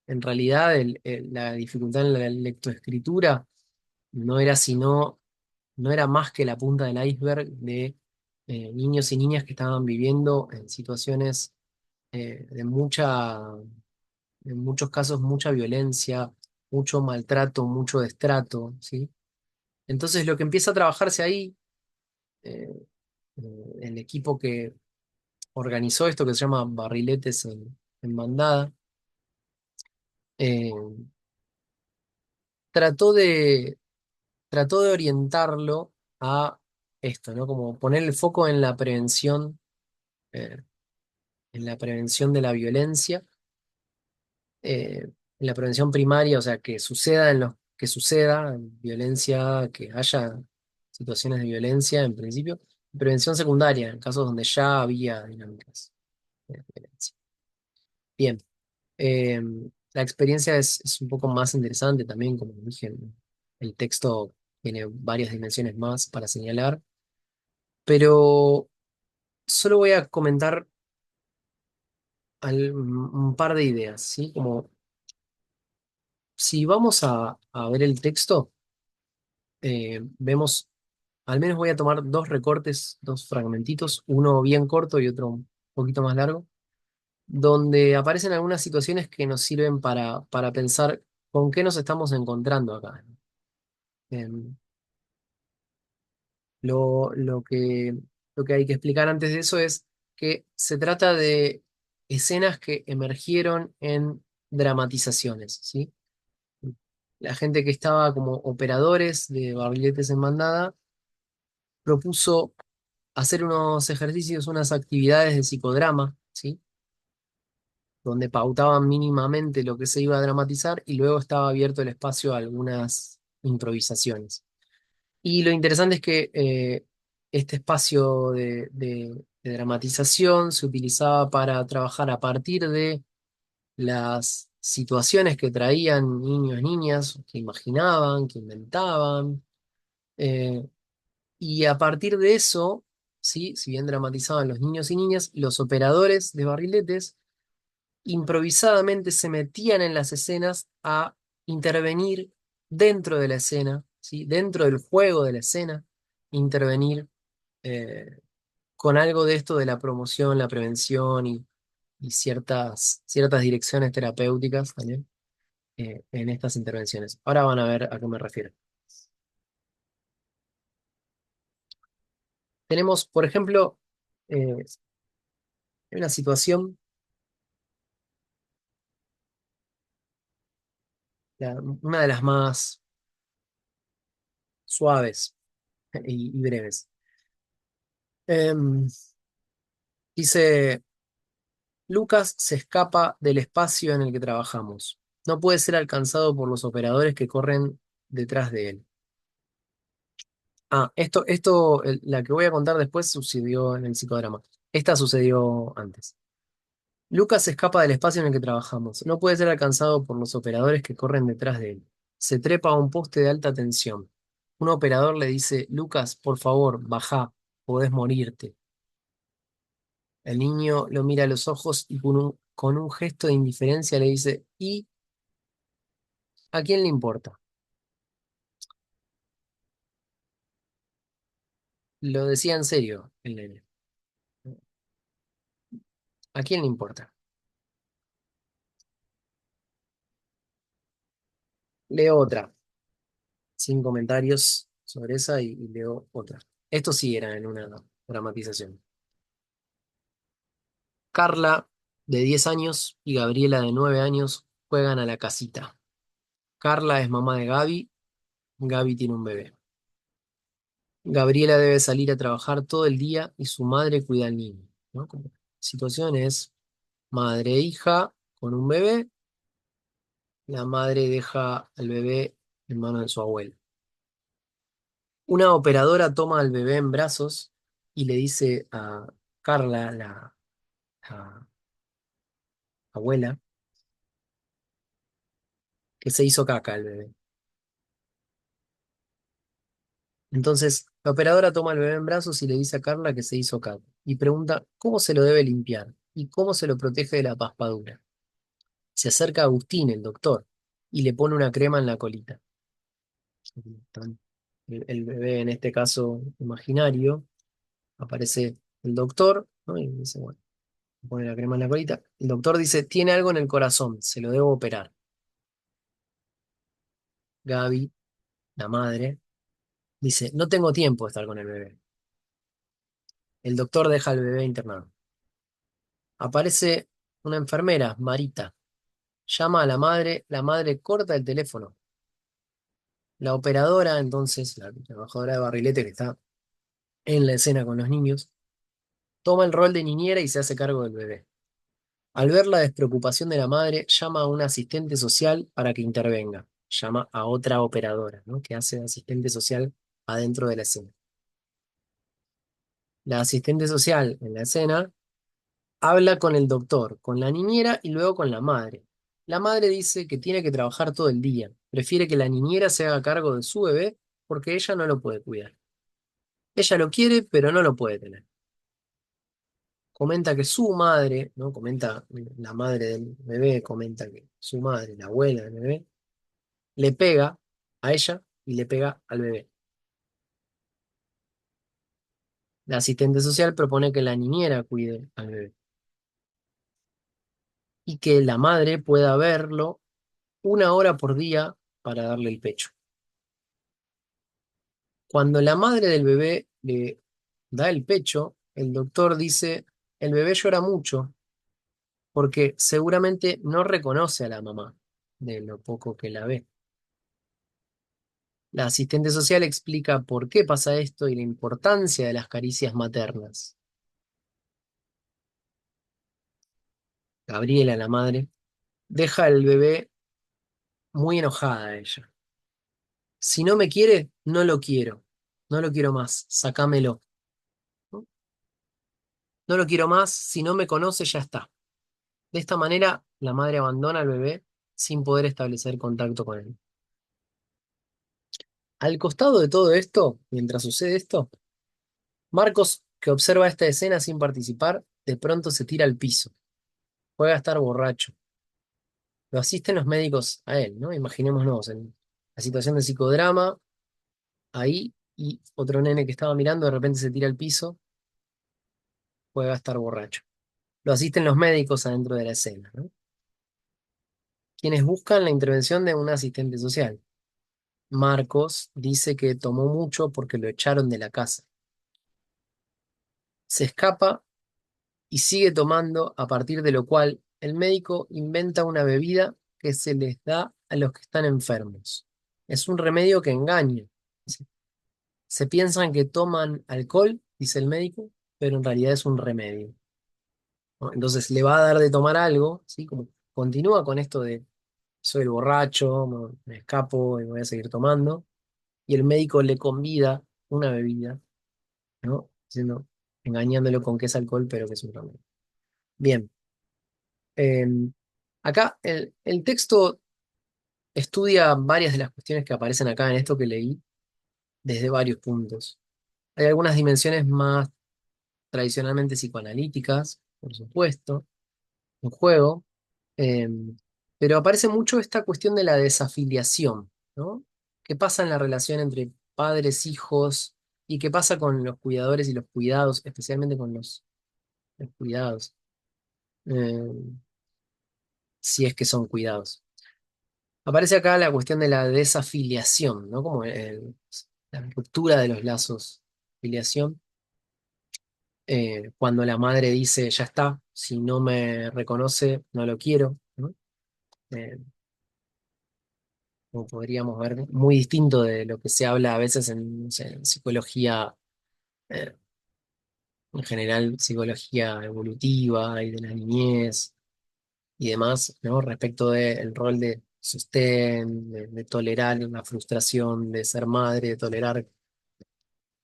en realidad la dificultad en la lectoescritura no era sino, no era más que la punta del iceberg de niños y niñas que estaban viviendo en situaciones de en muchos casos, mucha violencia, mucho maltrato, mucho destrato, ¿sí? Entonces lo que empieza a trabajarse ahí, eh, el equipo que organizó esto que se llama Barriletes en Bandada, eh, trató trató de orientarlo a esto, ¿no? Como poner el foco eh, en la prevención de la violencia, en la prevención primaria, o sea, que suceda en lo que suceda, violencia, que haya situaciones de violencia en principio, y prevención secundaria, en casos donde ya había dinámicas de violencia. Bien, eh, la experiencia es un poco más interesante también, como dije, el texto tiene varias dimensiones más para señalar, pero solo voy a comentar un par de ideas, ¿sí? Como si vamos a ver el texto, vemos, al menos voy a tomar dos recortes, dos fragmentitos, uno bien corto y otro un poquito más largo, donde aparecen algunas situaciones que nos sirven para pensar con qué nos estamos encontrando acá. Em, lo lo que hay que explicar antes de eso es que se trata de escenas que emergieron en dramatizaciones, ¿sí? La gente que estaba como operadores de barriletes en mandada propuso hacer unos ejercicios, unas actividades de psicodrama, ¿sí? Donde pautaban mínimamente lo que se iba a dramatizar y luego estaba abierto el espacio a algunas improvisaciones. Y lo interesante es que este espacio de dramatización se utilizaba para trabajar a partir de las situaciones que traían niños, niñas, que imaginaban, que inventaban. eh, y a partir de eso, ¿sí? Si bien dramatizaban los niños y niñas, los operadores de barriletes improvisadamente se metían en las escenas a intervenir dentro de la escena, ¿sí? Dentro del juego de la escena, intervenir eh, con algo de esto de la promoción, la prevención y ciertas direcciones terapéuticas también en estas intervenciones. Ahora van a ver a qué me refiero. Tenemos, por ejemplo, eh, una situación, una de las más suaves, y breves. Em, dice, Lucas se escapa del espacio en el que trabajamos. No puede ser alcanzado por los operadores que corren detrás de él. La que voy a contar después sucedió en el psicodrama. Esta sucedió antes. Lucas se escapa del espacio en el que trabajamos. No puede ser alcanzado por los operadores que corren detrás de él. Se trepa a un poste de alta tensión. Un operador le dice, Lucas, por favor, baja, podés morirte. El niño lo mira a los ojos y con un gesto de indiferencia le dice, ¿y a quién le importa? Lo decía en serio el nene. ¿A quién le importa? Leo otra, sin comentarios sobre esa y leo otra. Esto sí era en una dramatización. Carla, de 10 años, y Gabriela, de 9 años, juegan a la casita. Carla es mamá de Gaby, Gaby tiene un bebé. Gabriela debe salir a trabajar todo el día y su madre cuida al niño, ¿no? Como situación es madre e hija con un bebé, la madre deja al bebé en manos de su abuela. Una operadora toma al bebé en brazos y le dice a Carla, la abuela, que se hizo caca el bebé. Entonces, la operadora toma al bebé en brazos y le dice a Carla que se hizo caca y pregunta cómo se lo debe limpiar y cómo se lo protege de la paspadura. Se acerca a Agustín, el doctor, y le pone una crema en la colita. El bebé, en este caso imaginario, aparece el doctor, ¿no? Y dice, bueno, le pone la crema en la colita. El doctor dice, tiene algo en el corazón, se lo debo operar. Gaby, la madre, dice, no tengo tiempo de estar con el bebé. El doctor deja al bebé internado. Aparece una enfermera, Marita. Llama a la madre corta el teléfono. La operadora, entonces, la trabajadora de barrilete que está en la escena con los niños, toma el rol de niñera y se hace cargo del bebé. Al ver la despreocupación de la madre, llama a un asistente social para que intervenga. Llama a otra operadora, ¿no? Que hace de asistente social adentro de la escena. La asistente social en la escena habla con el doctor, con la niñera y luego con la madre. La madre dice que tiene que trabajar todo el día. Prefiere que la niñera se haga cargo de su bebé porque ella no lo puede cuidar. Ella lo quiere, pero no lo puede tener. Comenta que su madre, ¿no? Comenta la madre del bebé, comenta que su madre, la abuela del bebé, le pega a ella y le pega al bebé. La asistente social propone que la niñera cuide al bebé y que la madre pueda verlo 1 hora por día para darle el pecho. Cuando la madre del bebé le da el pecho, el doctor dice, el bebé llora mucho porque seguramente no reconoce a la mamá de lo poco que la ve. La asistente social explica por qué pasa esto y la importancia de las caricias maternas. Gabriela, la madre, deja al bebé muy enojada a ella. Si no me quiere, no lo quiero. No lo quiero más, sacámelo. ¿No? No lo quiero más, si no me conoce, ya está. De esta manera, la madre abandona al bebé sin poder establecer contacto con él. Al costado de todo esto, mientras sucede esto, Marcos, que observa esta escena sin participar, de pronto se tira al piso. Juega a estar borracho. Lo asisten los médicos a él, ¿no? Imaginémonos en la situación de psicodrama, ahí, y otro nene que estaba mirando de repente se tira al piso, juega a estar borracho. Lo asisten los médicos adentro de la escena, ¿no? Quienes buscan la intervención de un asistente social. Marcos dice que tomó mucho porque lo echaron de la casa. Se escapa y sigue tomando, a partir de lo cual el médico inventa una bebida que se les da a los que están enfermos. Es un remedio que engaña. Se piensan que toman alcohol, dice el médico, pero en realidad es un remedio, ¿no? Entonces le va a dar de tomar algo, ¿sí? Como continúa con esto de soy el borracho, me escapo y voy a seguir tomando, y el médico le convida una bebida, ¿no? Diciendo, engañándolo con que es alcohol, pero que es un remedio. Bien, eh, acá el texto estudia varias de las cuestiones que aparecen acá en esto que leí desde varios puntos. Hay algunas dimensiones más tradicionalmente psicoanalíticas, por supuesto, en juego, eh, pero aparece mucho esta cuestión de la desafiliación, ¿no? ¿Qué pasa en la relación entre padres, hijos, y qué pasa con los cuidadores y los cuidados, especialmente con los cuidados, eh, si es que son cuidados? Aparece acá la cuestión de la desafiliación, ¿no? Como la ruptura de los lazos de filiación, cuando la madre dice, ya está, si no me reconoce, no lo quiero, ¿no? Eh, Como podríamos ver, muy distinto de lo que se habla a veces en, no sé, en psicología, eh, en general, psicología evolutiva y de la niñez y demás, ¿no? Respecto del rol de sostén, de tolerar la frustración, de ser madre, de tolerar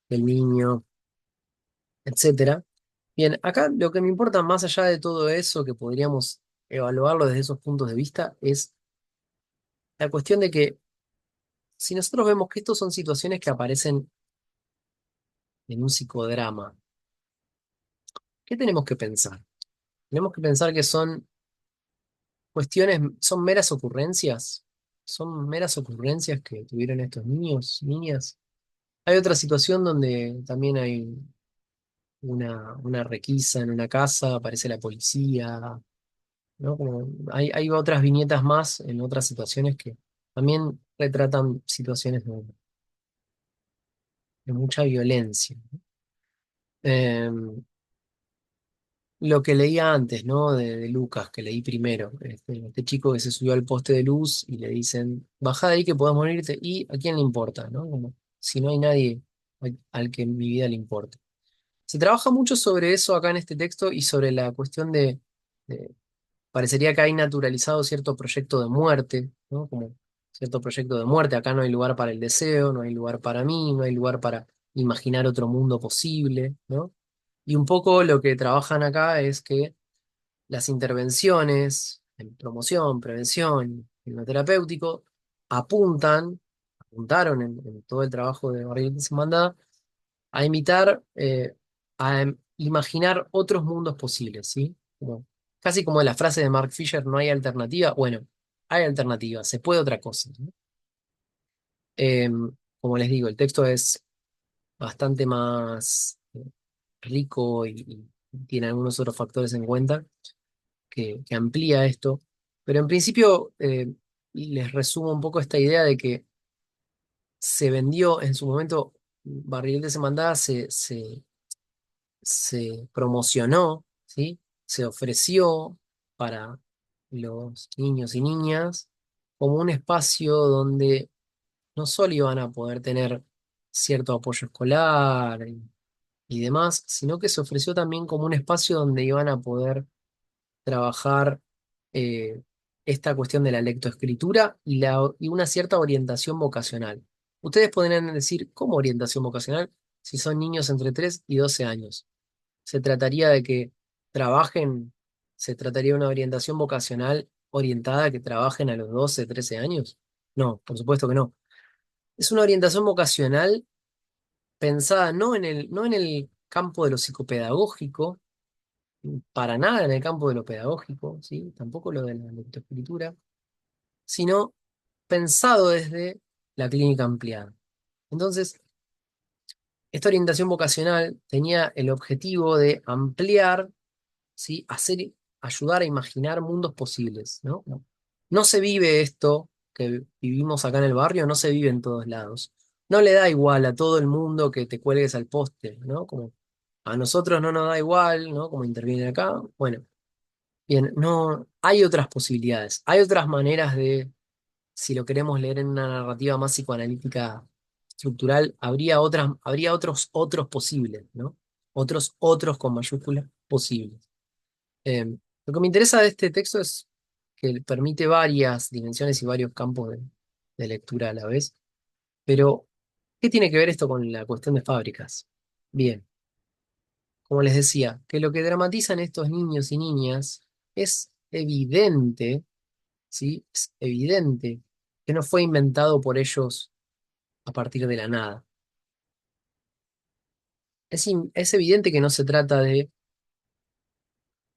el niño, etcétera. Bien, acá lo que me importa más allá de todo eso, que podríamos evaluarlo desde esos puntos de vista, es la cuestión de que si nosotros vemos que estos son situaciones que aparecen en un psicodrama, ¿qué tenemos que pensar? Tenemos que pensar que son cuestiones, son meras ocurrencias que tuvieron estos niños, niñas. Hay otra situación donde también hay una requisa en una casa, aparece la policía, ¿no? Como hay otras viñetas más en otras situaciones que también retratan situaciones de mucha violencia. Eh, lo que leía antes, ¿no? De Lucas, que leí primero, este chico que se subió al poste de luz y le dicen, baja de ahí que podés morirte, y ¿a quién le importa, ¿no? Como si no hay nadie al que mi vida le importe. Se trabaja mucho sobre eso acá en este texto y sobre la cuestión de parecería que hay naturalizado cierto proyecto de muerte, ¿no? Como cierto proyecto de muerte. Acá no hay lugar para el deseo, no hay lugar para mí, no hay lugar para imaginar otro mundo posible, ¿no? Y un poco lo que trabajan acá es que las intervenciones en promoción, prevención, en lo terapéutico, apuntaron en todo el trabajo de Barrientos en Banda a imitar, a imaginar otros mundos posibles, ¿sí? Casi como la frase de Mark Fisher, no hay alternativa. Bueno, hay alternativa, se puede otra cosa, ¿no? Eh, Como les digo, el texto es bastante más rico y tiene algunos otros factores en cuenta que amplía esto, pero en principio les resumo un poco esta idea de que se vendió en su momento, Barril de Semandá se promocionó, ¿sí? Se ofreció para los niños y niñas como un espacio donde no solo iban a poder tener cierto apoyo escolar y demás, sino que se ofreció también como un espacio donde iban a poder trabajar eh, esta cuestión de la lectoescritura y una cierta orientación vocacional. Ustedes podrían decir, ¿cómo orientación vocacional si son niños entre 3 y 12 años? Se trataría de que trabajen, se trataría de una orientación vocacional orientada a que trabajen a los 12 13 años. No, por supuesto que no. Es una orientación vocacional pensada no en el campo de lo psicopedagógico, para nada en el campo de lo pedagógico, ¿sí? Tampoco lo de la lectoescritura, sino pensado desde la clínica ampliada. Entonces, esta orientación vocacional tenía el objetivo de ampliar, ¿sí? Ayudar a imaginar mundos posibles, ¿no? No se vive esto que vivimos acá en el barrio, no se vive en todos lados. No le da igual a todo el mundo que te cuelgues al poste, ¿no? Como a nosotros no nos da igual, ¿no? Como interviene acá. Bueno, bien, no, hay otras posibilidades, hay otras maneras de, si lo queremos leer en una narrativa más psicoanalítica, estructural, habría otros posibles, ¿no? Otros con mayúsculas posibles. Eh, lo que me interesa de este texto es que permite varias dimensiones y varios campos de lectura a la vez. Pero, ¿qué tiene que ver esto con la cuestión de fábricas? Bien, como les decía, que lo que dramatizan estos niños y niñas es evidente, ¿sí? Es evidente que no fue inventado por ellos a partir de la nada. Es evidente que no se trata de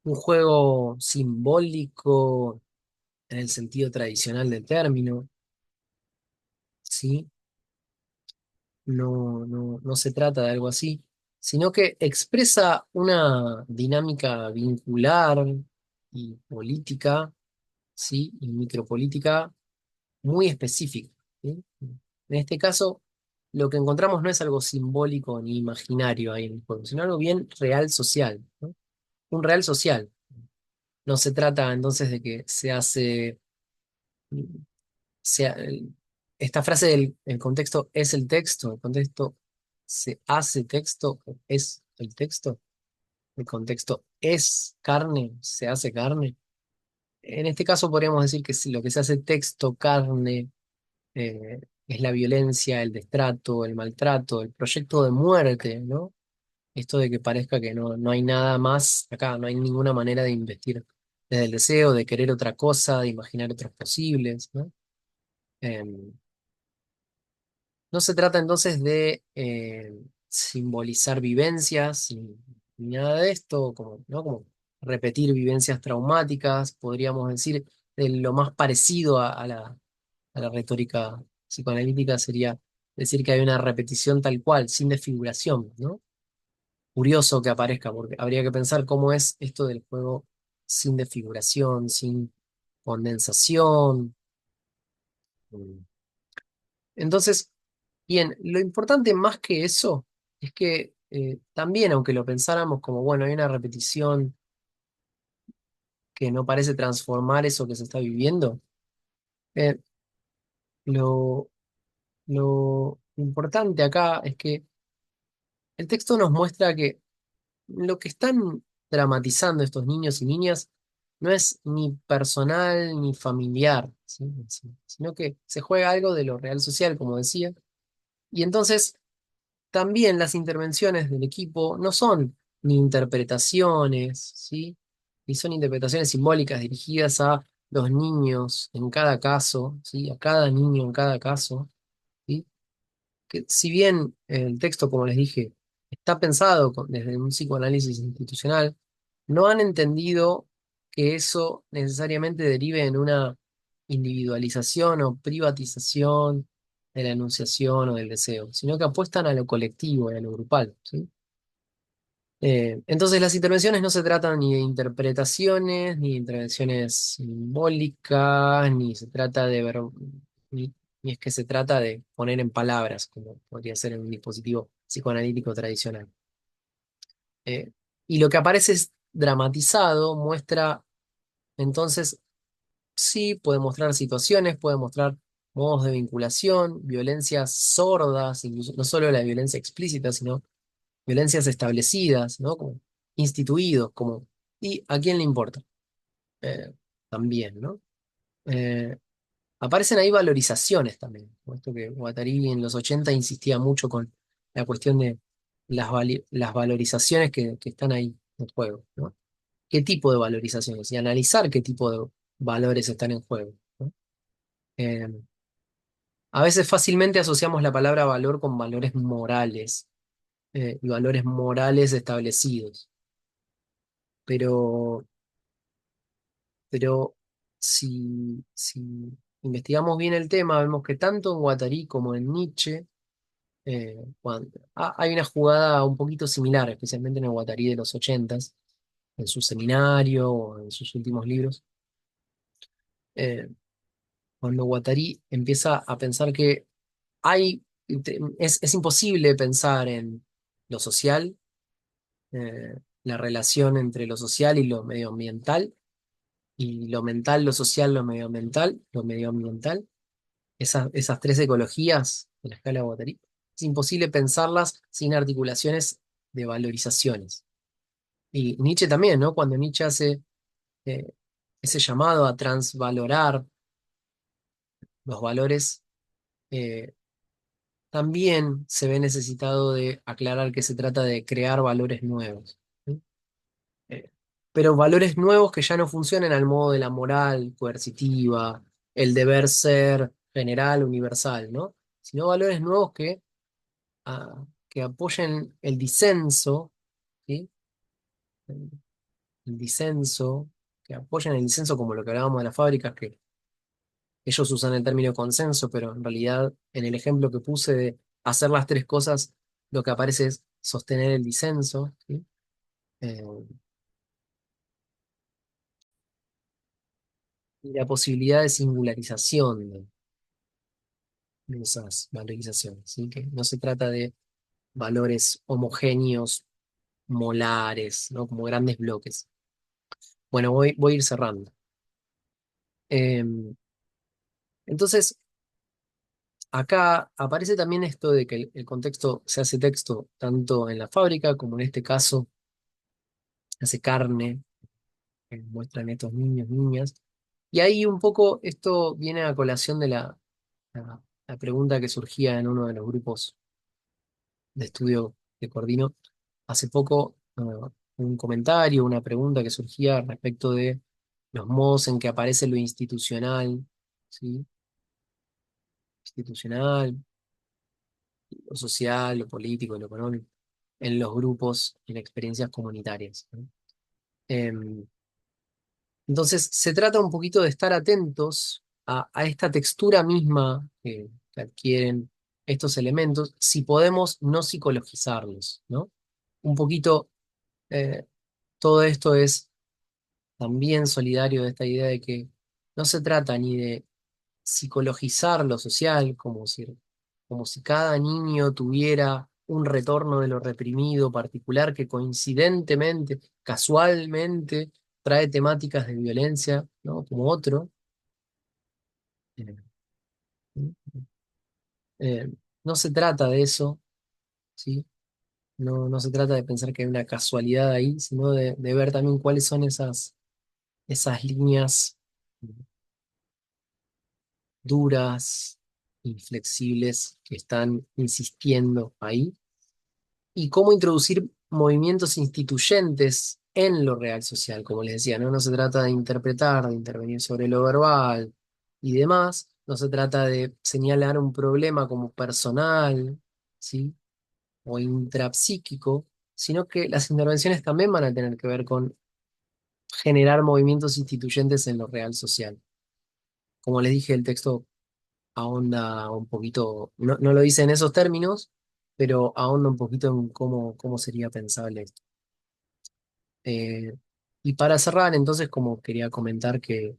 un juego simbólico en el sentido tradicional del término, ¿sí? No se trata de algo así, sino que expresa una dinámica vincular y política, ¿sí? Y micropolítica muy específica, ¿sí? En este caso, lo que encontramos no es algo simbólico ni imaginario ahí en el juego, sino algo bien real social, ¿no? Un real social. No se trata entonces de que se hace, sea, esta frase del el contexto es el texto, el contexto se hace texto, es el texto, el contexto es carne, se hace carne. En este caso podríamos decir que si lo que se hace texto, carne, es la violencia, el destrato, el maltrato, el proyecto de muerte, ¿no? Esto de que parezca que no hay nada más acá, no hay ninguna manera de investir desde el deseo, de querer otra cosa, de imaginar otros posibles, ¿no? Em, no se trata entonces de simbolizar vivencias ni nada de esto, como, ¿no? Como repetir vivencias traumáticas, podríamos decir, de lo más parecido a la retórica psicoanalítica sería decir que hay una repetición tal cual, sin desfiguración, ¿no? Curioso que aparezca, porque habría que pensar cómo es esto del juego sin desfiguración, sin condensación. Mm. Entonces, bien, lo importante más que eso es que también, aunque lo pensáramos como, bueno, hay una repetición que no parece transformar eso que se está viviendo, eh, lo, lo importante acá es que el texto nos muestra que lo que están dramatizando estos niños y niñas no es ni personal ni familiar, ¿sí? Sino que se juega algo de lo real social, como decía, y entonces también las intervenciones del equipo no son ni interpretaciones, ¿sí? Ni son interpretaciones simbólicas dirigidas a los niños en cada caso, ¿sí? A cada niño en cada caso, ¿sí? Que si bien el texto, como les dije, está pensado desde un psicoanálisis institucional, no han entendido que eso necesariamente derive en una individualización o privatización de la enunciación o del deseo, sino que apuestan a lo colectivo y a lo grupal, ¿sí? Entonces las intervenciones no se tratan ni de interpretaciones, ni de intervenciones simbólicas, ni se trata de ver, ni, ni es que se trata de poner en palabras, como podría ser en un dispositivo psicoanalítico tradicional. Eh, y lo que aparece es dramatizado, muestra, entonces, sí, puede mostrar situaciones, puede mostrar modos de vinculación, violencias sordas, incluso, no solo la violencia explícita, sino violencias establecidas, ¿no? Como instituidos, como, ¿y a quién le importa? Eh, también, ¿no? Eh, aparecen ahí valorizaciones también, ¿no? Esto que Guattari en los 80 insistía mucho con la cuestión de las valorizaciones que están ahí en juego, ¿no? ¿Qué tipo de valorizaciones? Y analizar qué tipo de valores están en juego, ¿no? Eh, a veces fácilmente asociamos la palabra valor con valores morales, y valores morales establecidos. Pero, pero si investigamos bien el tema, vemos que tanto en Guattari como en Nietzsche, hay una jugada un poquito similar, especialmente en el Guattari de los 80s, en su seminario o en sus últimos libros, eh, cuando Guattari empieza a pensar que es imposible pensar en lo social, la relación entre lo social y lo medioambiental, y lo mental, lo social, lo medioambiental, esas tres ecologías de la escala de Guattari. Es imposible pensarlas sin articulaciones de valorizaciones. Y Nietzsche también, ¿no? Cuando Nietzsche hace eh, ese llamado a transvalorar los valores, eh, también se ve necesitado de aclarar que se trata de crear valores nuevos. ¿Sí? Eh, pero valores nuevos que ya no funcionen al modo de la moral coercitiva, el deber ser general, universal, ¿no? Sino valores nuevos que apoyen el disenso, ¿sí? El disenso, que apoyen el disenso como lo que hablábamos de las fábricas, que ellos usan el término consenso, pero en realidad en el ejemplo que puse de hacer las tres cosas, lo que aparece es sostener el disenso, ¿sí? Eh, y la posibilidad de singularización de esas valorizaciones, ¿sí? Que no se trata de valores homogéneos, molares, ¿no? Como grandes bloques. Bueno, voy a ir cerrando. Eh, entonces, acá aparece también esto de que el contexto se hace texto tanto en la fábrica como en este caso se hace carne, que muestran estos niños, niñas. Y ahí un poco esto viene a colación de la pregunta que surgía en uno de los grupos de estudio que coordino hace poco, un comentario, una pregunta que surgía respecto de los modos en que aparece lo institucional, ¿sí? Institucional, lo social, lo político, lo económico, en los grupos, en experiencias comunitarias, ¿no? Em, entonces, se trata un poquito de estar atentos a esta textura misma que adquieren estos elementos, si podemos no psicologizarlos, ¿no? Un poquito, eh, todo esto es también solidario de esta idea de que no se trata ni de psicologizar lo social, como si cada niño tuviera un retorno de lo reprimido particular que coincidentemente, casualmente, trae temáticas de violencia, ¿no? Como otro. Eh, eh, no se trata de eso, ¿sí? No, no se trata de pensar que hay una casualidad ahí, sino de ver también cuáles son esas líneas duras, inflexibles, que están insistiendo ahí, y cómo introducir movimientos instituyentes en lo real social, como les decía, ¿no? No se trata de interpretar, de intervenir sobre lo verbal y demás, no se trata de señalar un problema como personal, ¿sí? O intrapsíquico, sino que las intervenciones también van a tener que ver con generar movimientos instituyentes en lo real social. Como les dije, el texto ahonda un poquito, no, no lo dice en esos términos, pero ahonda un poquito en cómo sería pensable esto. Eh, y para cerrar, entonces, como quería comentar que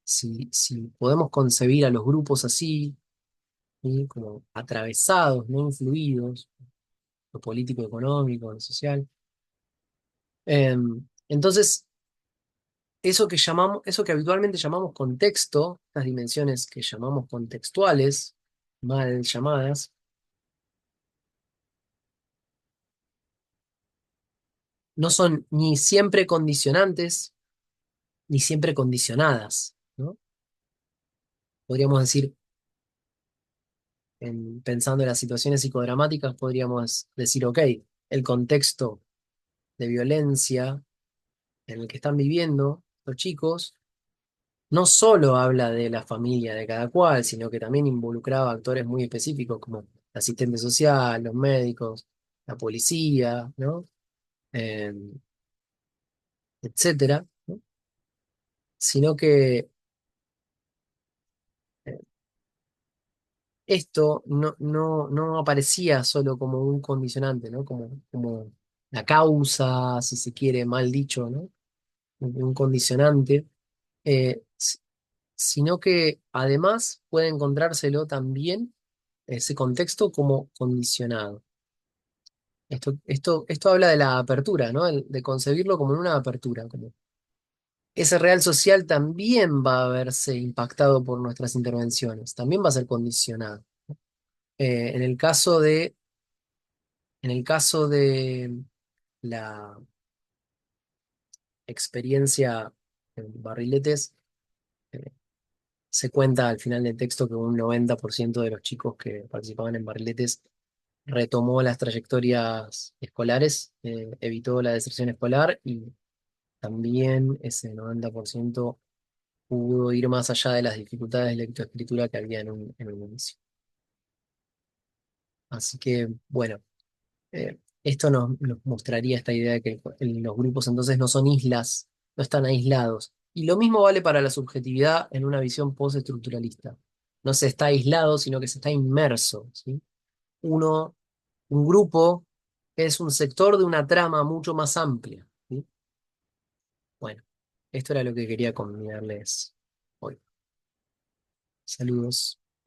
si podemos concebir a los grupos así, ¿sí? Como atravesados, no influidos, lo político, económico, lo social, eh, entonces eso que habitualmente llamamos contexto, estas dimensiones que llamamos contextuales, mal llamadas, no son ni siempre condicionantes ni siempre condicionadas, ¿no? Podríamos decir, pensando en las situaciones psicodramáticas, podríamos decir, ok, el contexto de violencia en el que están viviendo los chicos no solo habla de la familia de cada cual, sino que también involucraba actores muy específicos como el asistente social, los médicos, la policía, ¿no? Eh, etcétera, ¿no? Sino que eh, esto no aparecía solo como un condicionante, ¿no? Como la causa, si se quiere, mal dicho, ¿no? Un condicionante, sino que además puede encontrárselo también ese contexto como condicionado. Esto habla de la apertura, ¿no? De concebirlo como en una apertura, como ese real social también va a verse impactado por nuestras intervenciones, también va a ser condicionado. En el caso de En el caso de la experiencia en Barriletes, eh, se cuenta al final del texto que un 90% de los chicos que participaban en Barriletes retomó las trayectorias escolares, evitó la deserción escolar y también ese 90% pudo ir más allá de las dificultades de lectoescritura que había en un inicio. Así que, bueno, esto nos mostraría esta idea de que los grupos entonces no son islas, no están aislados. Y lo mismo vale para la subjetividad en una visión postestructuralista. No se está aislado, sino que se está inmerso, ¿sí? Uno, un grupo es un sector de una trama mucho más amplia, ¿sí? Bueno, esto era lo que quería comunicarles hoy. Saludos.